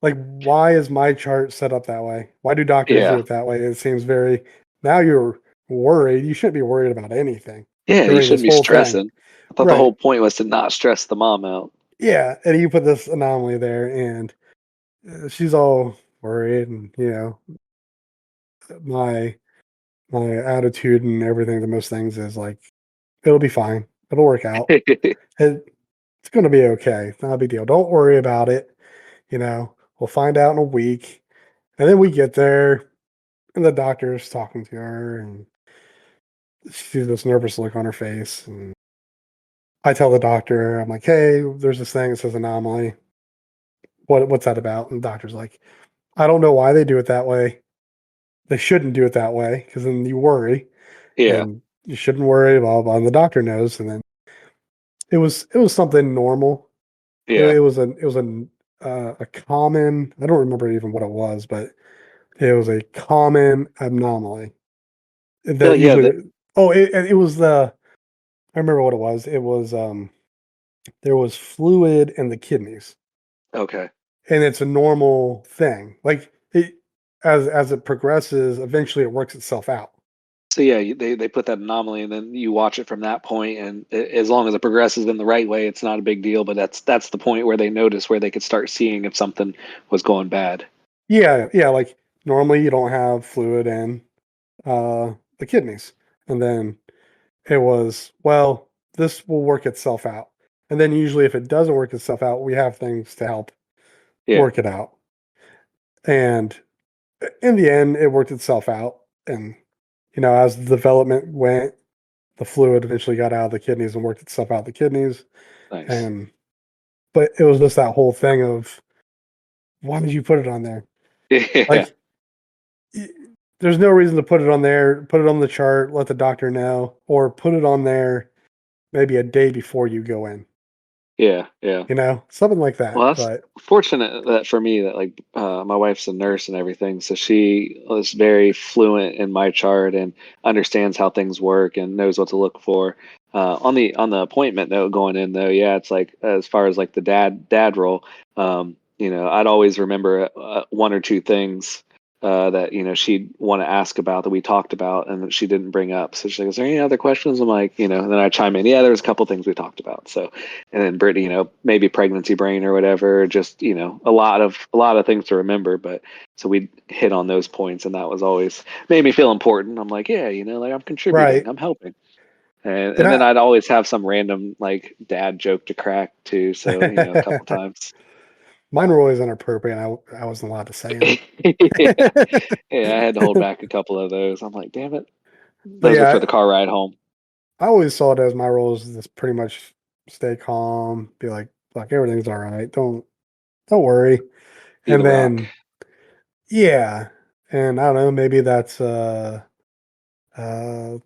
like, why is my chart set up that way? Why do doctors do yeah, it that way? It seems very, now you're worried. You shouldn't be worried about anything yeah. You during this shouldn't be whole thing. stressing. I thought the Right. whole point was to not stress the mom out. Yeah. And you put this anomaly there, and she's all worried. And, my, my attitude and everything to most things is like, it'll be fine. It'll work out. It's going to be okay. It's not a big deal. Don't worry about it. We'll find out in a week. And then we get there, and the doctor's talking to her, and she sees this nervous look on her face. And I tell the doctor, I'm like, hey, there's this thing that says anomaly. What's that about? And the doctor's like, I don't know why they do it that way. They shouldn't do it that way because then you worry, Yeah, and you shouldn't worry, blah, blah, blah. And the doctor knows. And then it was something normal. It, yeah. it was a common. I don't remember even what it was, but it was a common anomaly No, that yeah. usually. Oh, it was the. I remember what it was. It was there was fluid in the kidneys, Okay. and it's a normal thing. Like as it progresses, eventually it works itself out. So yeah, they put that anomaly, and then you watch it from that point, and as long as it progresses in the right way, it's not a big deal. But that's the point where they notice where they could start seeing if something was going bad. Yeah, yeah. Like normally you don't have fluid in. the kidneys. And then it was, well, this will work itself out. And then usually if it doesn't work itself out, we have things to help Yeah. work it out. And in the end, it worked itself out. And, as the development went, the fluid eventually got out of the kidneys and worked itself out the kidneys. Nice. And, but it was just that whole thing of, why did you put it on there? Yeah. Like, there's no reason to put it on there, put it on the chart, let the doctor know, or put it on there maybe a day before you go in, Yeah. Yeah. something like that. Well, that's But fortunate that for me that like my wife's a nurse and everything, so she was very fluent in my chart and understands how things work and knows what to look for. On the appointment though, going in though, yeah, it's like as far as like the dad role, I'd always remember one or two things that she'd want to ask about that we talked about and that she didn't bring up. So she's like, "Is there any other questions?" I'm like, and then I chime in, "Yeah, there's a couple things we talked about." So and then Brittany, maybe pregnancy brain or whatever, just a lot of things to remember. But so we hit on those points, and that was always made me feel important. I'm like, yeah, like I'm contributing, right. I'm helping, and And and then I'd always have some random like dad joke to crack too. So a couple I times. mine were always inappropriate. I wasn't allowed to say them. Yeah, yeah, I had to hold back a couple of those. I'm like, damn it, But those are for yeah, the car ride home. I always saw it as my role is just pretty much stay calm, be like everything's all right. Don't worry. Be the And rock. then yeah, and I don't know, maybe that's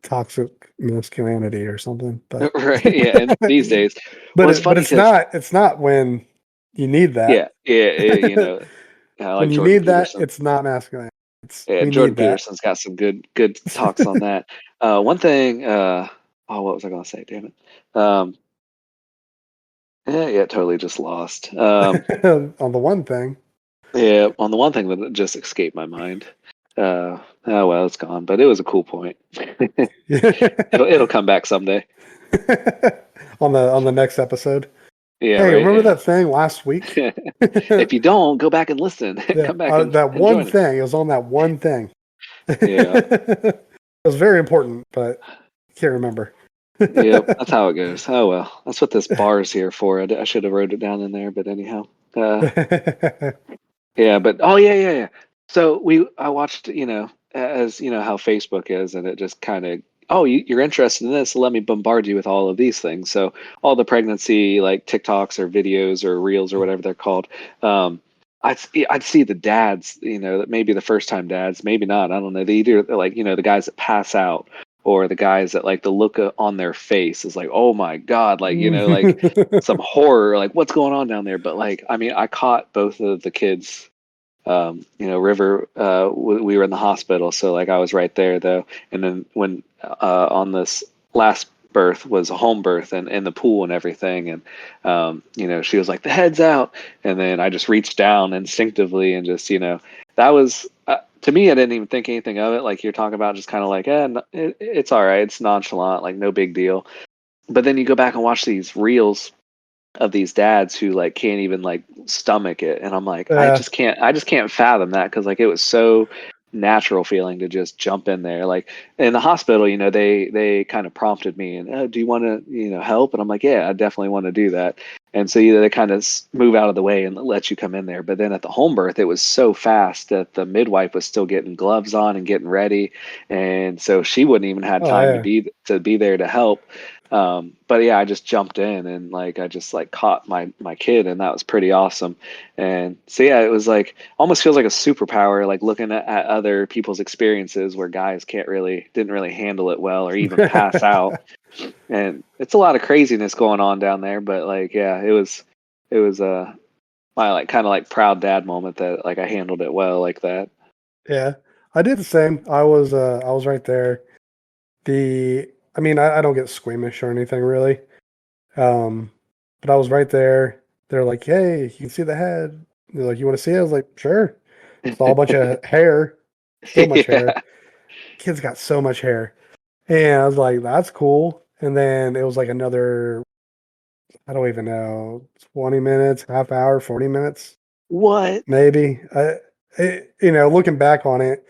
toxic masculinity or something. But Right? Yeah, and these days, well, but it's funny it's because not when you need that. yeah, yeah, I When like you Jordan need that, Peterson. it's not masculine. It's Yeah, we Jordan need that. Peterson's got some good talks on that. One thing, what was I gonna say? Damn it. Yeah, totally just lost. On the one thing. Yeah, on the one thing that just escaped my mind. Oh well, it's gone, but it was a cool point. It'll come back someday. On the next episode. Yeah, Hey, right. remember Yeah. that thing last week? If you don't, go back and listen. Yeah, Come back and, that and one join us. thing. It was on that one thing. Yeah. It was very important, but can't remember. Yep, that's how it goes. Oh well, that's what this bar is here for. I should have wrote it down in there, but anyhow. Yeah, but oh yeah, yeah, yeah. So I watched, as you know how Facebook is, and it just kind of, oh, you're interested in this, so let me bombard you with all of these things. So all the pregnancy like TikToks or videos or reels or whatever they're called. Um, I'd see the dads, that maybe the first time dads, maybe not. I don't know. They either like, the guys that pass out or the guys that like the look on their face is like, oh my God, like, like some horror, like what's going on down there. But like, I mean, I caught both of the kids. River, we were in the hospital, so like I was right there though. And then when on this last birth was a home birth and in the pool and everything, and she was like the head's out, and then I just reached down instinctively and just that was. To me, I didn't even think anything of it. Like you're talking about, just kind of like, it's all right, it's nonchalant, like no big deal. But then you go back and watch these reels of these dads who like can't even like stomach it, and I'm like, Yeah. I just can't fathom that, because like it was so natural feeling to just jump in there. Like in the hospital, they kind of prompted me and, do you want to help, and I'm like, yeah, I definitely want to do that. And so they kind of move out of the way and let you come in there. But then at the home birth, it was so fast that the midwife was still getting gloves on and getting ready, and so she wouldn't even had Oh time yeah. to be there to help. But yeah, I just jumped in and like I just like caught my kid, and that was pretty awesome. And so yeah, it was like almost feels like a superpower, like looking at other people's experiences where guys didn't really handle it well or even pass out. And it's a lot of craziness going on down there, but like yeah, it was my like kind of like proud dad moment that like I handled it well like that. Yeah. I did the same. I was right there. I mean, I don't get squeamish or anything really. Um, but I was right there. They're like, "Hey, you can see the head." They're like, "You want to see it?" I was like, "Sure." Saw a bunch of hair, so much hair. Yeah. Kid's got so much hair, and I was like, "That's cool." And then it was like another, I don't even know, 20 minutes, half hour, 40 minutes, What? maybe. Looking back on it,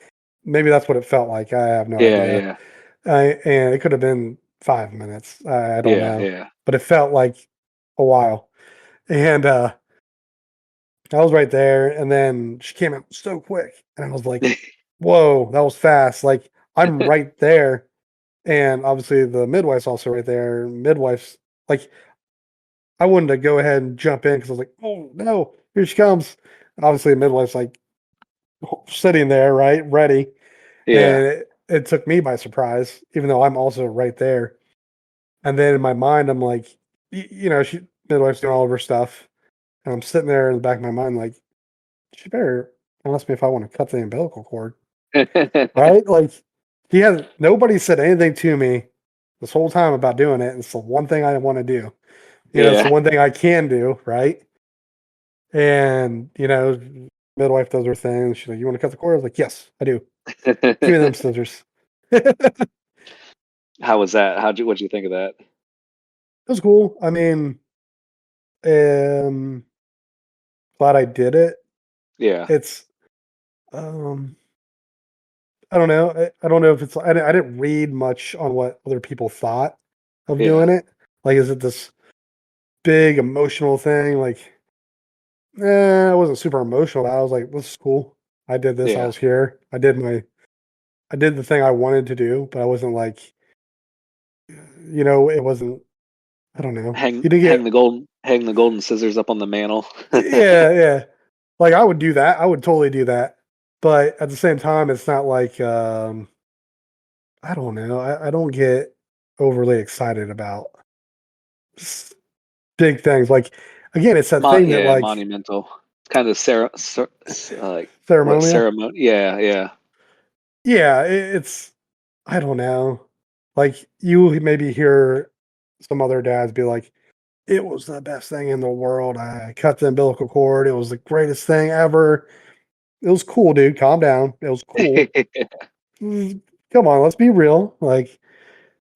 maybe that's what it felt like. I have no Yeah, idea. yeah, And it could have been 5 minutes. I don't yeah, know, yeah. but it felt like a while. And I was right there, and then she came out so quick, and I was like, "Whoa, that was fast!" Like I'm right there, and obviously the midwife's also right there. Midwife's like, I wanted to go ahead and jump in because I was like, "Oh no, here she comes!" Obviously, the midwife's like sitting there, right, ready, Yeah. and it took me by surprise, even though I'm also right there. And then in my mind, I'm like, she midwife's doing all of her stuff, and I'm sitting there in the back of my mind, like, she better ask me if I want to cut the umbilical cord, right? Like, nobody said anything to me this whole time about doing it. And it's the one thing I want to do. It's the Yeah. one thing I can do, right? And midwife does her thing. She's like, "You want to cut the cord?" I was like, "Yes, I do. Give me them scissors." It How was that? What'd you think of that? was cool. I mean, um, glad I did it. Yeah, It's um I don't know. I don't know if I didn't read much on what other people thought of yeah, doing it. Like, is it this big emotional thing? Like, I wasn't super emotional about it. I was like, this is cool. I did this. I yeah. was here. I did the thing I wanted to do, but I wasn't like, it wasn't, I don't know. You didn't get, Hang the golden scissors up on the mantle. yeah, yeah. Like, I would do that. I would totally do that. But at the same time, it's not like, I don't know. I don't get overly excited about s- big things. Like, again, it's that thing that, Yeah, like, monumental. Kind of like what ceremonial. ceremony? Yeah, yeah, Yeah, it's, I don't know. Like, you maybe hear some other dads be like, it was the best thing in the world. I cut the umbilical cord. It was the greatest thing ever. It was cool, dude. Calm down. It was cool. Mm, Come on, let's be real. Like,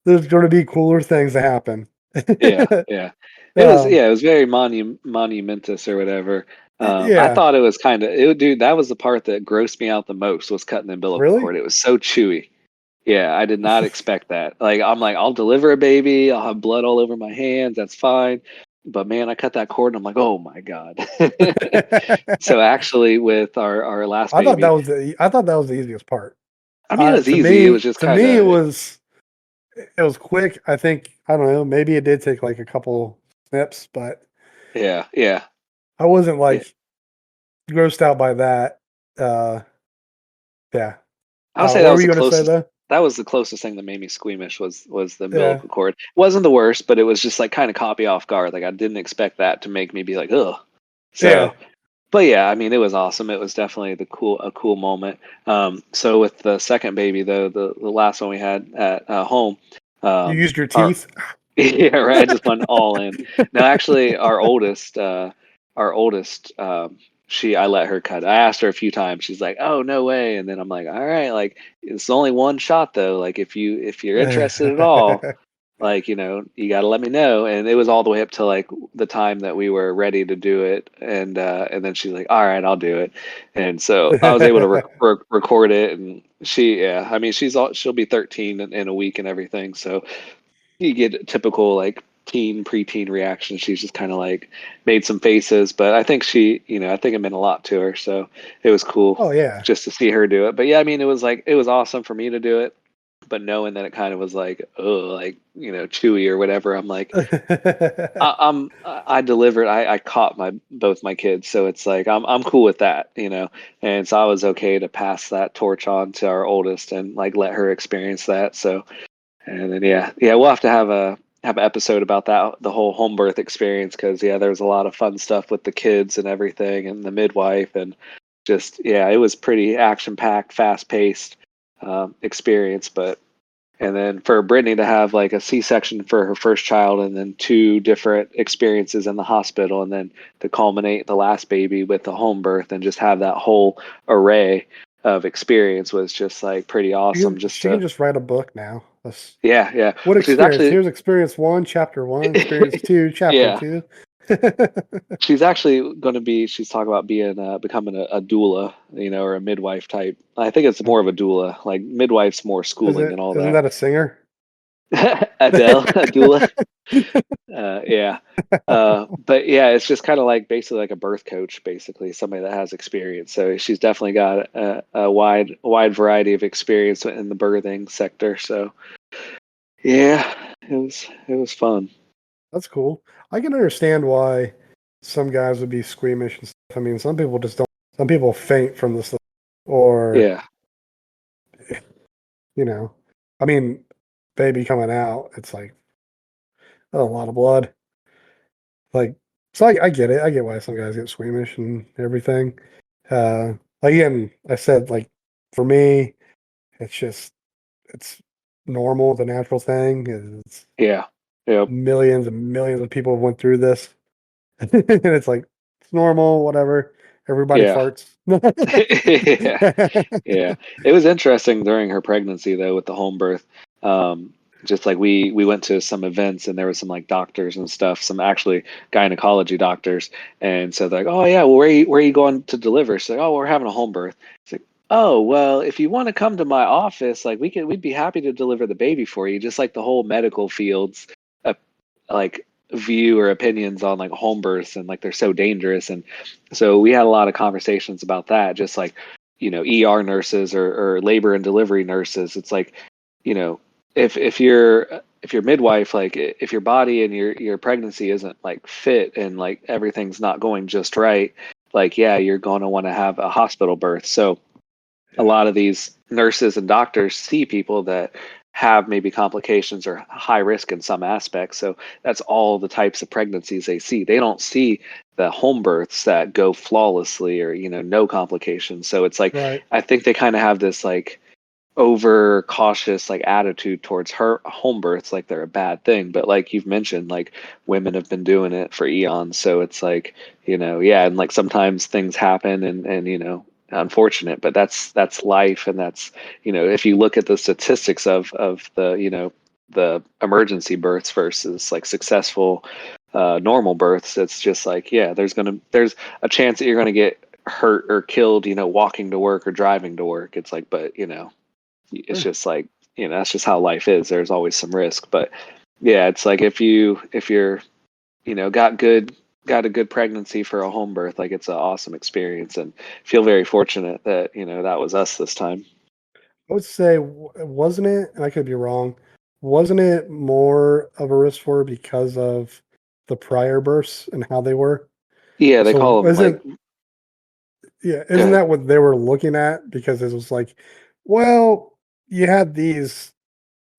there's going to be cooler things to happen. yeah, yeah. um, It was very monumentous or whatever. I yeah. thought it was dude. That was the part that grossed me out the most was cutting the umbilical Really? cord. It was so chewy. Yeah, I did not expect that. Like, I'm like, I'll deliver a baby. I'll have blood all over my hands. That's fine. But man, I cut that cord and I'm like, oh my God. So actually, with our last baby, I thought that was the easiest part. I mean, it was To easy. It was me, just kind it of, was quick. I think, I don't know, maybe it did take like a couple snips, but yeah, yeah. I wasn't Yeah. like grossed out by that. Uh, yeah. I would say What were you gonna say though? that was the closest thing that made me squeamish was the Yeah, umbilical cord. It wasn't the worst, but it was just like kind of caught me off guard. Like I didn't expect that to make me be like, ugh. yeah. So, but yeah, I mean, it was awesome. It was definitely a cool moment. So with the second baby, though, the last one we had at home, You used your our teeth. yeah, right. I just went all in. No, actually, our oldest, I let her cut. I asked her a few times. She's like, "Oh, no way!" And then I'm like, "All right, like it's only one shot though. Like if you're interested at all, like you got to let me know." And it was all the way up to like the time that we were ready to do it, and then she's like, "All right, I'll do it." And so I was able to record it, and yeah, I mean, she'll be 13 in a week and everything, so you get typical like preteen reaction. She's just kind of like made some faces, but I think I think it meant a lot to her. So it was cool Oh yeah. just to see her do it. But yeah, I mean, it was awesome for me to do it, but knowing that it kind of was like, oh, like, chewy or whatever, I'm like, I delivered, I caught both my kids. So it's like, I'm cool with that, And so I was okay to pass that torch on to our oldest and like let her experience that. So, and then yeah, we'll have to have an episode about that, the whole home birth experience, because yeah, there was a lot of fun stuff with the kids and everything, and the midwife, and just yeah, it was pretty action packed, fast paced experience. But and then for Brittany to have like a C-section for her first child, and then two different experiences in the hospital, and then to culminate the last baby with the home birth, and just have that whole array of experience was just like pretty awesome. Just She can to just write a book now. yeah, What which is experience? actually Here's experience one, chapter one. Experience two, chapter yeah, two. She's actually going to be. She's talking about becoming a doula, or a midwife type. I think it's more of a doula. Like midwife's more schooling and all Isn't that. that a singer? Adele, a doula. Yeah. But yeah, it's just kind of like basically like a birth coach, basically somebody that has experience. So she's definitely got a wide variety of experience in the birthing sector. So yeah, it was fun. That's cool. I can understand why some guys would be squeamish and stuff. I mean, some people just don't. Some people faint from this, or Yeah, you know, I mean, baby coming out, it's like a lot of blood. Like, so I get it. I get why some guys get squeamish and everything. Again, I said like for me, it's just it's normal, the natural thing. It's yeah, yep, millions and millions of people went through this, and it's like it's normal, whatever. Everybody yeah. farts. Yeah, yeah. It was interesting during her pregnancy though with the home birth. Um, just like we went to some events and there was some like doctors and stuff, some actually gynecology doctors, and so they're like, oh yeah, well where are you going to deliver? So like, oh, we're having a home birth. It's like, oh well, if you want to come to my office, like we'd be happy to deliver the baby for you, just like the whole medical fields, uh, like view or opinions on like home births and like they're so dangerous. And so we had a lot of conversations about that, just like, ER nurses or labor and delivery nurses. It's like, you know, if your midwife, like if your body and your pregnancy isn't like fit and like everything's not going just right, like yeah, you're going to want to have a hospital birth. So a Yeah, lot of these nurses and doctors see people that have maybe complications or high risk in some aspects. So that's all the types of pregnancies they see. They don't see the home births that go flawlessly or, no complications. So it's like, right. I think they kind of have this like over cautious like attitude towards her home births, like they're a bad thing. But like you've mentioned, like women have been doing it for eons. So it's like, yeah, and like sometimes things happen and unfortunate, but that's life. And that's, if you look at the statistics of the emergency births versus like successful normal births, it's just like, yeah, there's a chance that you're gonna get hurt or killed, walking to work or driving to work. It's like, but it's Sure. just like, that's just how life is. There's always some risk. But yeah, it's like if you're got a good pregnancy for a home birth, like it's an awesome experience, and feel very fortunate that that was us this time. I would say, wasn't it, and I could be wrong, wasn't it more of a risk for her because of the prior births and how they were? Yeah, they So call them like, go isn't ahead. that what they were looking at? Because it was like, well, you had these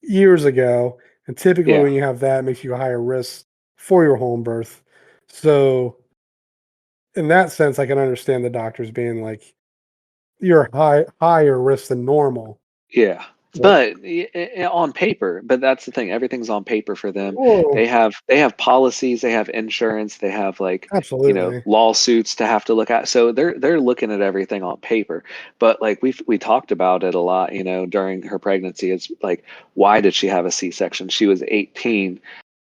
years ago, and typically Yeah, when you have that, it makes you a higher risk for your home birth. So in that sense, I can understand the doctors being like, you're higher risk than normal. yeah. But But on paper, but that's the thing. Everything's on paper for them. whoa, They have policies, they have insurance, they have like, absolutely. lawsuits to have to look at. So they're looking at everything on paper. But like we talked about it a lot, during her pregnancy. It's like, why did she have a C-section? She was 18,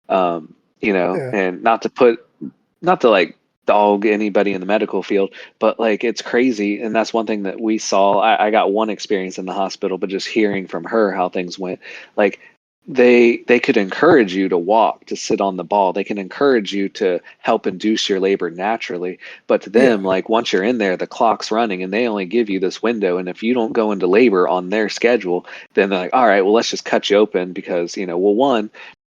Yeah, and not to like dog anybody in the medical field, but like it's crazy. And that's one thing that we saw. I got one experience in the hospital, but just hearing from her how things went, like they could encourage you to walk, to sit on the ball. They can encourage you to help induce your labor naturally. But to them, yeah, like once you're in there, the clock's running and they only give you this window. And if you don't go into labor on their schedule, then they're like, all right, well, let's just cut you open because, well, one,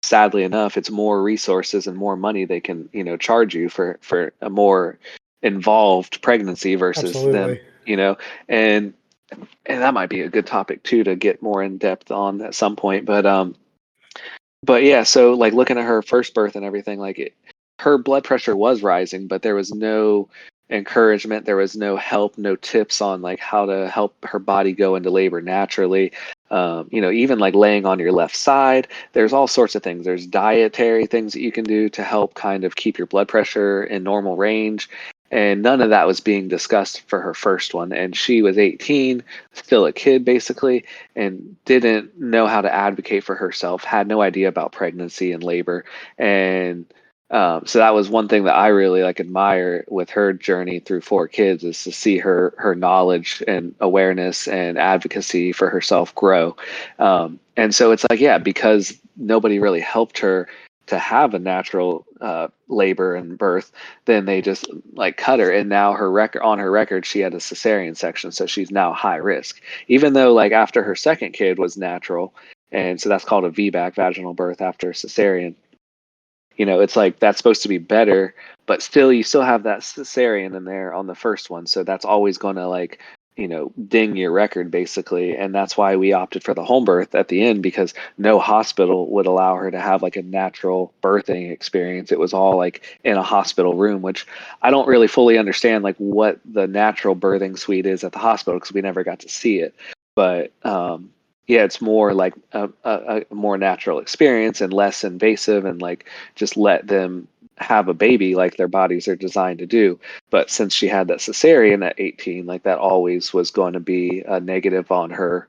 sadly enough, it's more resources and more money they can, charge you for a more involved pregnancy versus them, absolutely. and that might be a good topic too to get more in depth on at some point. But yeah, so like looking at her first birth and everything, like her blood pressure was rising, but there was no encouragement, there was no help, no tips on like how to help her body go into labor naturally. Even like laying on your left side, there's all sorts of things. There's dietary things that you can do to help kind of keep your blood pressure in normal range. And none of that was being discussed for her first one. And she was 18, still a kid basically, and didn't know how to advocate for herself, had no idea about pregnancy and labor. And So that was one thing that I really like admire with her journey through 4 kids, is to see her knowledge and awareness and advocacy for herself grow. And so it's like, yeah, because nobody really helped her to have a natural labor and birth, then they just like cut her. And now her record, she had a cesarean section, so she's now high risk. Even though like after her second kid was natural, and so that's called a VBAC, vaginal birth after cesarean. It's like that's supposed to be better, but still, you still have that cesarean in there on the first one. So that's always going to like, ding your record basically. And that's why we opted for the home birth at the end, because no hospital would allow her to have like a natural birthing experience. It was all like in a hospital room, which I don't really fully understand like what the natural birthing suite is at the hospital, because we never got to see it. But, yeah, it's more like a more natural experience and less invasive, and like just let them have a baby like their bodies are designed to do. But since she had that cesarean at 18, like that always was going to be a negative on her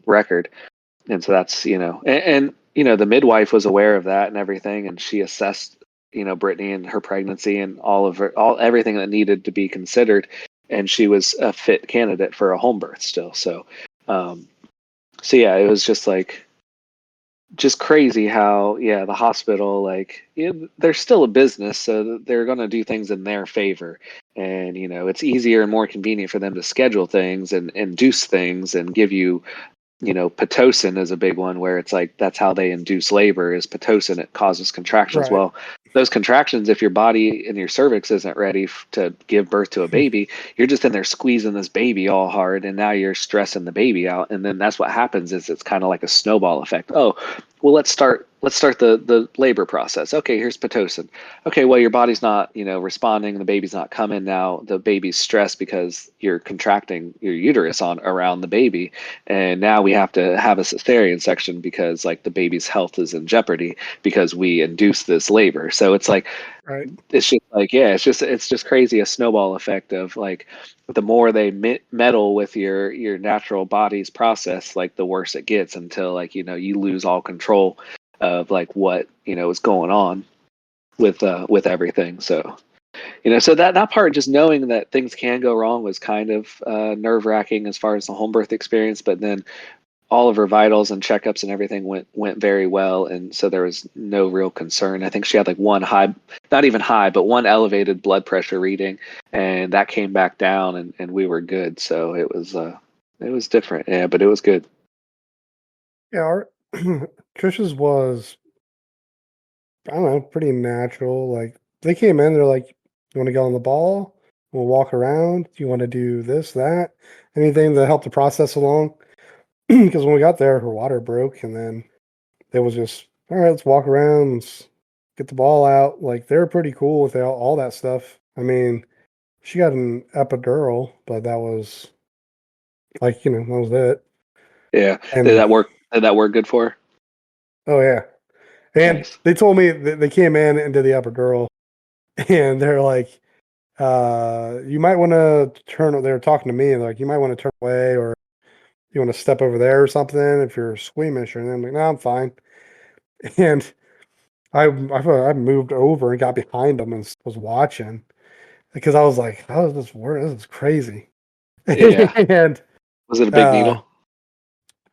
record. And so that's, the midwife was aware of that and everything, and she assessed, Brittany and her pregnancy and everything that needed to be considered, and she was a fit candidate for a home birth still. So yeah, it was just crazy how, yeah, the hospital, like, they're still a business, so they're going to do things in their favor. And it's easier and more convenient for them to schedule things and induce things and give you, Pitocin is a big one, where it's like that's how they induce labor, is Pitocin. It causes contractions. Right. Well, those contractions, if your body and your cervix isn't ready to give birth to a baby, you're just in there squeezing this baby all hard, and now you're stressing the baby out. And then that's what happens, is it's kind of like a snowball effect. Oh, well, let's start the labor process. Okay, here's Pitocin. Okay, well, your body's not, responding, the baby's not coming. Now the baby's stressed because you're contracting your uterus on around the baby, and now we have to have a cesarean section because like the baby's health is in jeopardy because we induce this labor. So it's like, Right. it's just like, yeah, it's just crazy, a snowball effect of like, the more they meddle with your natural body's process, like the worse it gets, until like, you lose all control of like what is going on with everything. So so that part, just knowing that things can go wrong, was kind of nerve wracking as far as the home birth experience. But then all of her vitals and checkups and everything went very well, and so there was no real concern. I think she had like one high, not even high, but one elevated blood pressure reading, and that came back down, and we were good. So it was different, yeah, but it was good. Yeah, Trish's was, I don't know, pretty natural. Like they came in, they're like, "You want to go on the ball? We'll walk around. Do you want to do this, that, anything to help the process along?" Because when we got there, her water broke, and then it was just, all right, let's walk around, let's get the ball out. Like they're pretty cool with all that stuff. I mean, she got an epidural, but that was like, that was it. Yeah, did And that work? Did that work good for her? oh yeah, and Nice. they told me that they came in and did the epidural, and they're like, you might want to turn. They were talking to me, and they're like, you might want to turn away, or you want to step over there or something if you're squeamish. And I'm like, no, I'm fine. And I moved over and got behind them and was watching because I was like, how does this work? This is crazy. Yeah. And Was it a big uh, needle?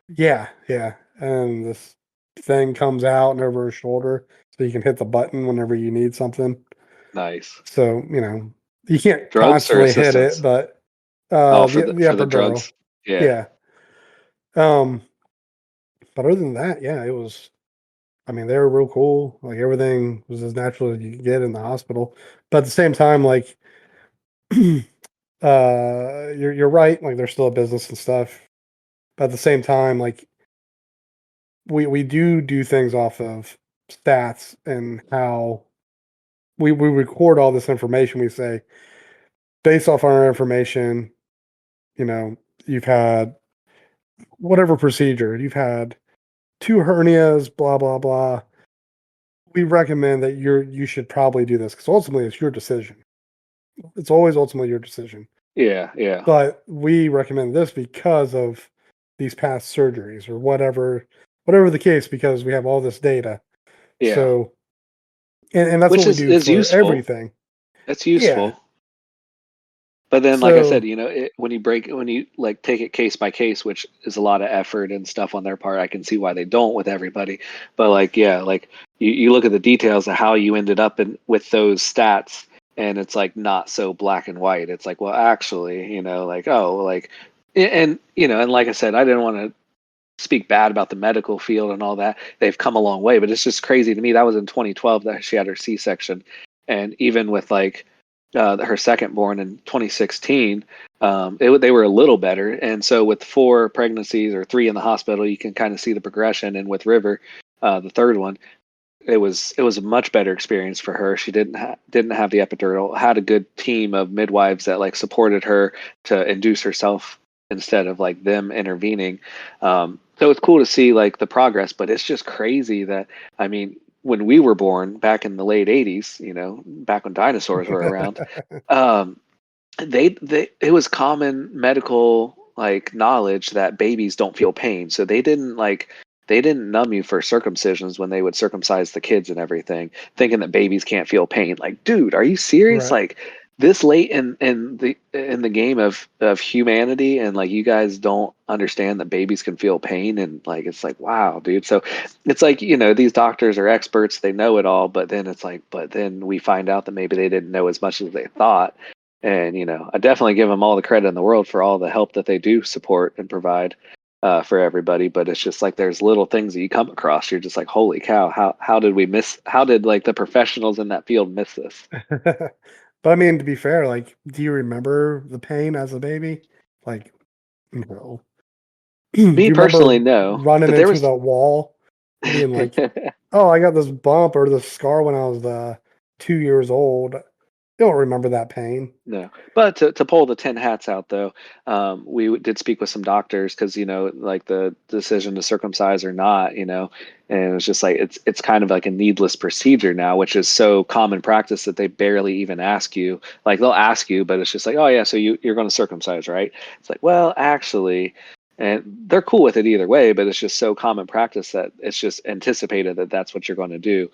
yeah, yeah. And this thing comes out and over her shoulder so you can hit the button whenever you need something. Nice. So, you can't Drugs or constantly hit it, assistance? but Oh, the for the epidural. drugs. Yeah. Yeah. Um, but other than that, yeah, it was, I mean, they were real cool. Like everything was as natural as you could get in the hospital. But at the same time, like you're right, like there's still a business and stuff. But at the same time, like we do things off of stats and how we record all this information. We say based off our information, you know, you've had whatever procedure, you've had two hernias, blah blah blah. We recommend that you should probably do this because ultimately it's your decision. It's always ultimately your decision. Yeah. Yeah. But we recommend this because of these past surgeries or whatever the case, because we have all this data. Yeah. So and that's what which we do is for useful. everything. It's Yeah. useful. But then, like I said, So when you like take it case by case, which is a lot of effort and stuff on their part, I can see why they don't with everybody. But like, yeah, like you look at the details of how you ended up in with those stats, and it's like not so black and white. It's like, well, actually, like, oh, like, and and like I said, I didn't want to speak bad about the medical field and all that. They've come a long way, but it's just crazy to me. That was in 2012 that she had her C-section, and even with like her second born in 2016, they were a little better. And so with 4 pregnancies or 3 in the hospital, you can kind of see the progression. And with River, the third one, it was a much better experience for her. She didn't have the epidural, had a good team of midwives that like supported her to induce herself instead of like them intervening. So it's cool to see like the progress, but it's just crazy that, I mean, when we were born back in the late 80s, back when dinosaurs were around, um, they it was common medical like knowledge that babies don't feel pain, so they didn't numb you for circumcisions when they would circumcise the kids and everything, thinking that babies can't feel pain. Like, dude, are you serious? right. Like this late in the game of humanity, and like you guys don't understand that babies can feel pain, and like it's like, wow, dude. So it's like, these doctors are experts, they know it all, but then it's like, but then we find out that maybe they didn't know as much as they thought. And I definitely give them all the credit in the world for all the help that they do support and provide for everybody. But it's just like there's little things that you come across. You're just like, holy cow, how did we miss? How did like the professionals in that field miss this? But I mean, to be fair, like, do you remember the pain as a baby? Like, no. Do Me you remember personally, no, running but there into was. the wall and being like, "Oh, I got this bump or this scar when I was 2 years old." You don't remember that pain, No, but to pull the 10 hats out though, did speak with some doctors because like the decision to circumcise or not, and it's just like it's kind of like a needless procedure now, which is so common practice that they barely even ask you. Like they'll ask you, but it's just like, oh yeah, so you're going to circumcise, right? It's like, well, actually, and they're cool with it either way, but it's just so common practice that it's just anticipated that that's what you're going to do.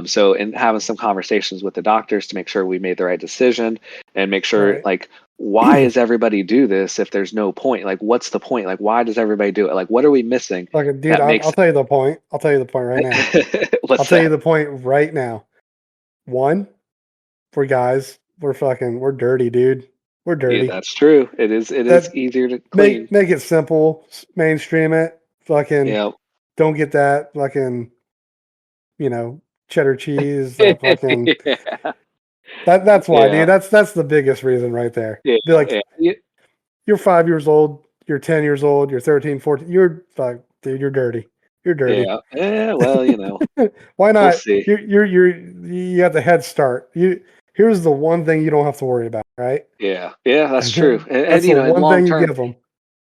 So in having some conversations with the doctors to make sure we made the right decision and make sure right? like why does everybody do this if there's no point? Like what's the point? Like why does everybody do it? Like what are we missing Like, dude, that I'll makes tell you the point. I'll tell you the point right now. I'll what's tell you that? the point right now. One, for guys, we're dirty, dude. We're Yeah, dirty. that's true. It is That easier to make clean. make it simple, mainstream it. Fucking Yeah. don't get that fucking you know cheddar cheese. That fucking Yeah. that's why, dude. Yeah. That's the biggest reason right there. Yeah. Be like, Yeah. you're 5 years old, you're 10 years old, you're 13, 14. You're fuck, dude. You're dirty. You're dirty. Yeah. Yeah. Well, Why we'll not? see. You got the head start. Here's the one thing you don't have to worry about, right? Yeah. Yeah, that's true. And That's the in one long thing you term. give them.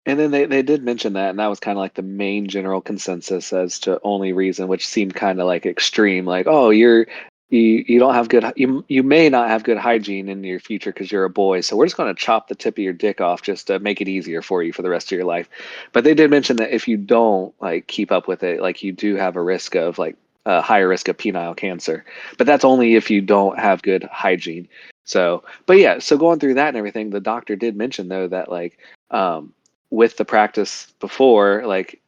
And then they did mention that, and that was kind of like the main general consensus as to only reason, which seemed kind of like extreme, like, oh, you don't have good, you may not have good hygiene in your future because you're a boy, so we're just going to chop the tip of your dick off just to make it easier for you for the rest of your life. But they did mention that if you don't like keep up with it, like you do have a risk of like a higher risk of penile cancer, but that's only if you don't have good hygiene. So, but yeah, so going through that and everything, the doctor did mention though that like. With the practice before, like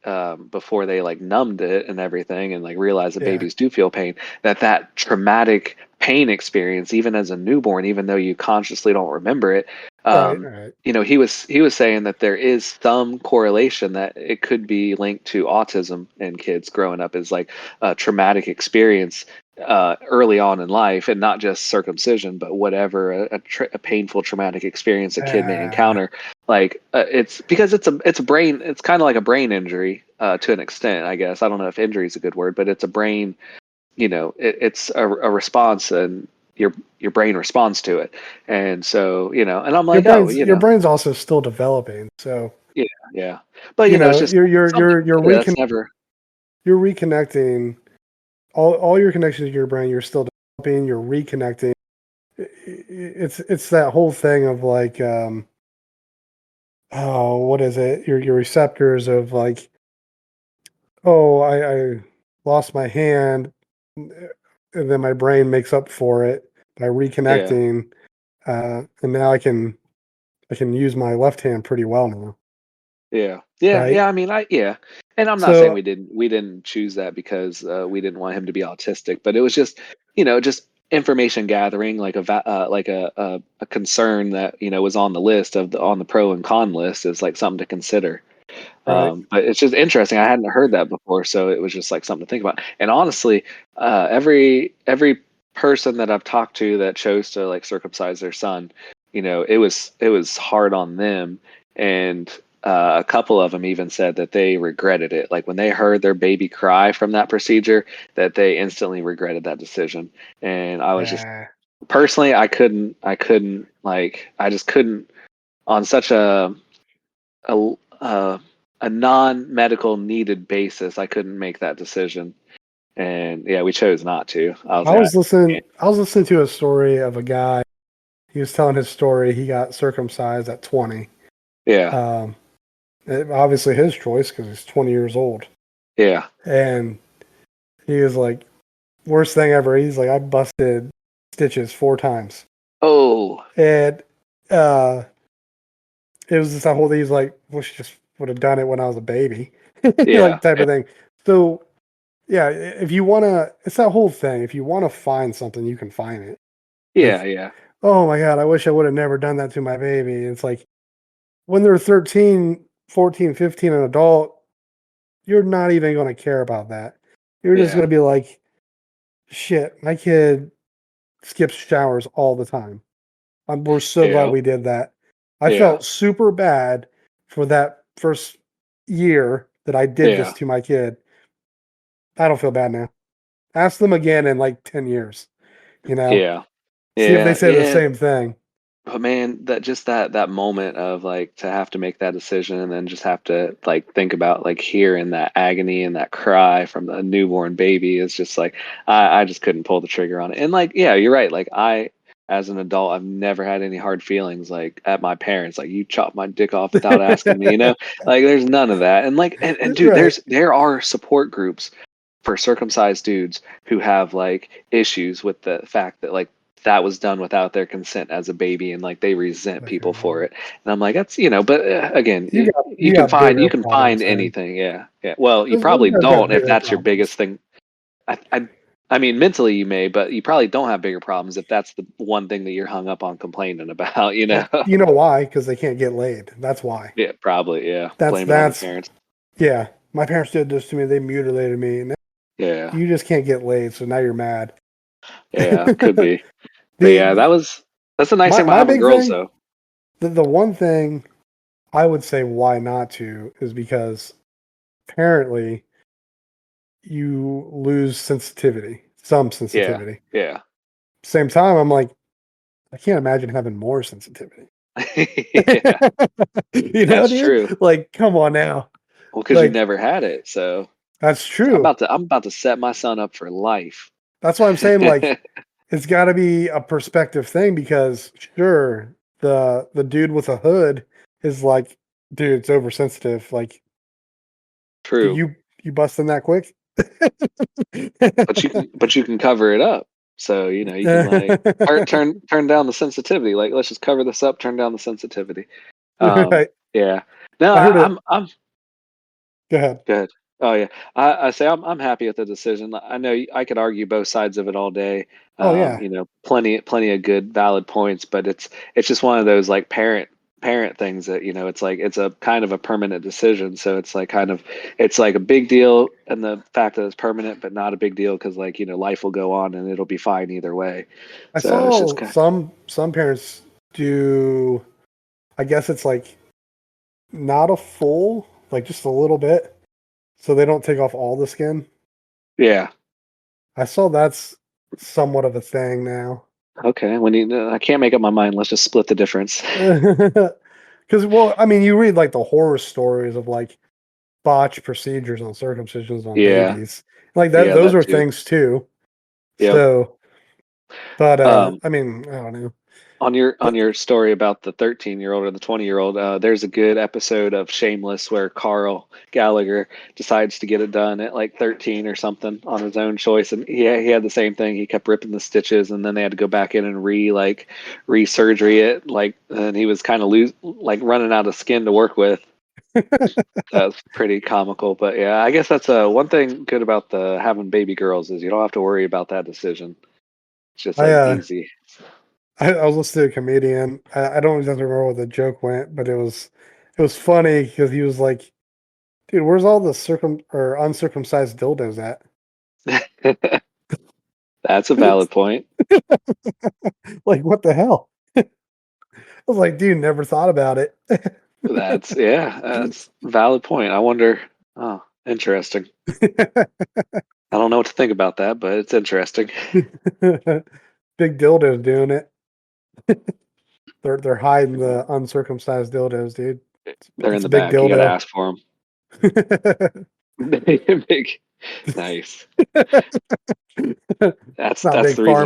before they like numbed it and everything, and like realized that Yeah. babies do feel pain, that traumatic pain experience, even as a newborn, even though you consciously don't remember it, Right. Right. he was saying that there is some correlation that it could be linked to autism in kids growing up as like a traumatic experience early on in life, and not just circumcision, but whatever a painful traumatic experience a kid may Uh, encounter. Like it's because it's a brain, it's kind of like a brain injury to an extent, I guess. I don't know if injury is a good word, but it's a brain, it's a response, and your brain responds to it. And so and I'm like, oh, your brain's also still developing, so yeah, yeah, but it's just you're you're something you're you're that's never. you're reconnecting all your connections to your brain. You're still developing. You're reconnecting. It's that whole thing of like oh, what is it? Your receptors of like, oh, I lost my hand. and then my brain makes up for it by reconnecting, and now I can use my left hand pretty well now, right? I mean, and I'm not saying So we didn't choose that because we didn't want him to be autistic, but it was just just information gathering, like a concern that was on the list on the pro and con list is like something to consider. right, But it's just interesting. I hadn't heard that before, so it was just like something to think about. And honestly, every person that I've talked to that chose to like circumcise their son, it was hard on them, and a couple of them even said that they regretted it. Like when they heard their baby cry from that procedure, that they instantly regretted that decision. And I was just yeah, personally, I just couldn't on such a a non-medical needed basis. I couldn't make that decision, and yeah, we chose not to. I was I like, was listening. I was listening to a story of a guy. He was telling his story. He got circumcised at 20. yeah, Um, obviously his choice because he's 20 years old, yeah, and he was like, worst thing ever. He's like, I busted stitches 4 times, oh, and uh, it was just that whole thing. He's like, wish I just would have done it when I was a baby, yeah, like type of thing. So yeah, if you want to, it's that whole thing. If you want to find something, you can find it. yeah, Like, yeah, oh my God, I wish I would have never done that to my baby. It's like when they're 13, 14, 15, an adult, you're not even going to care about that. You're just going yeah, to be like, shit, my kid skips showers all the time. We're so glad yeah, we did that. I yeah, felt super bad for that first year that I did this yeah, to my kid. I don't feel bad now. Ask them again in like 10 years, you know? yeah, See if they yeah, say the yeah. same thing. But man, that moment of like to have to make that decision and then just have to like think about like hearing that agony and that cry from the newborn baby is just like I just couldn't pull the trigger on it. And like, yeah, you're right. Like I as an adult, I've never had any hard feelings like at my parents, like you chopped my dick off without asking me, Like there's none of that. And like and dude, Right. there are support groups for circumcised dudes who have like issues with the fact that like that was done without their consent as a baby and like they resent people for it. And I'm like, that's but again, You got you bigger can find problems then. anything. Yeah. Well, you Those probably guys got don't if bigger that's your problems. biggest thing. I mean, mentally you may, but you probably don't have bigger problems if that's the one thing that you're hung up on complaining about. Well, you know why? Because they can't get laid. That's why. Yeah, probably. Yeah, That's blame it on the that's parents. yeah. My parents did this to me. They mutilated me, and Yeah, you just can't get laid. So now you're mad. yeah, could be. But yeah, the that's the nice thing about my having big girls, thing, though. the one thing I would say why not to is because apparently you lose sensitivity, some Yeah, sensitivity. yeah, Same time, I'm like, I can't imagine having more sensitivity. yeah. That's true. Dude? Like, come on now. Well, because you've Like, never had it, so that's I'm true. about to set my son up for life. That's why I'm saying, like, it's got to be a perspective thing because, sure, the dude with a hood is like, dude, it's oversensitive. Like, do True, you busting that quick? but you can cover it up. So you can like turn down the sensitivity. Like let's just cover this up, turn down the sensitivity. Right. Yeah. No, I heard it. I'm Go ahead. good. Oh yeah, I say I'm happy with the decision. I know I could argue both sides of it all day. Oh yeah. Plenty of good valid points, but it's just one of those like parent things that it's like it's a kind of a permanent decision. So it's like it's like a big deal and the fact that it's permanent, but not a big deal because like life will go on and it'll be fine either way. I So it's just saw kind some parents do. I guess it's like not a full, like just a little bit, so they don't take off all the skin. yeah. I saw that's somewhat of a thing now. Okay, I can't make up my mind. Let's just split the difference. Because, well, I mean, you read like the horror stories of like botched procedures on circumcisions on Yeah, babies, like that. yeah, Those that are too. things too. Yep. So, but Um, I mean, I don't know. On your story about the 13-year-old or the 20-year-old, there's a good episode of Shameless where Carl Gallagher decides to get it done at like 13 or something on his own choice, and he had the same thing. He kept ripping the stitches, and then they had to go back in and re-surgery it, and he was kind of running out of skin to work with. That's pretty comical, but yeah, I guess that's one thing good about the having baby girls is you don't have to worry about that decision. It's just like easy. I was listening to a comedian. I don't exactly remember where the joke went, but it was funny because he was like, "Dude, where's all the uncircumcised dildos at?" That's a valid point. Like, what the hell? I was like, dude, never thought about it. That's a valid point. I wonder. Oh, interesting. I don't know what to think about that, but it's interesting. Big dildos doing it. They're hiding the uncircumcised dildos, dude. They're in It's the a big back. You gotta dildo. ask for them. Big, nice. Not That's big the farm reason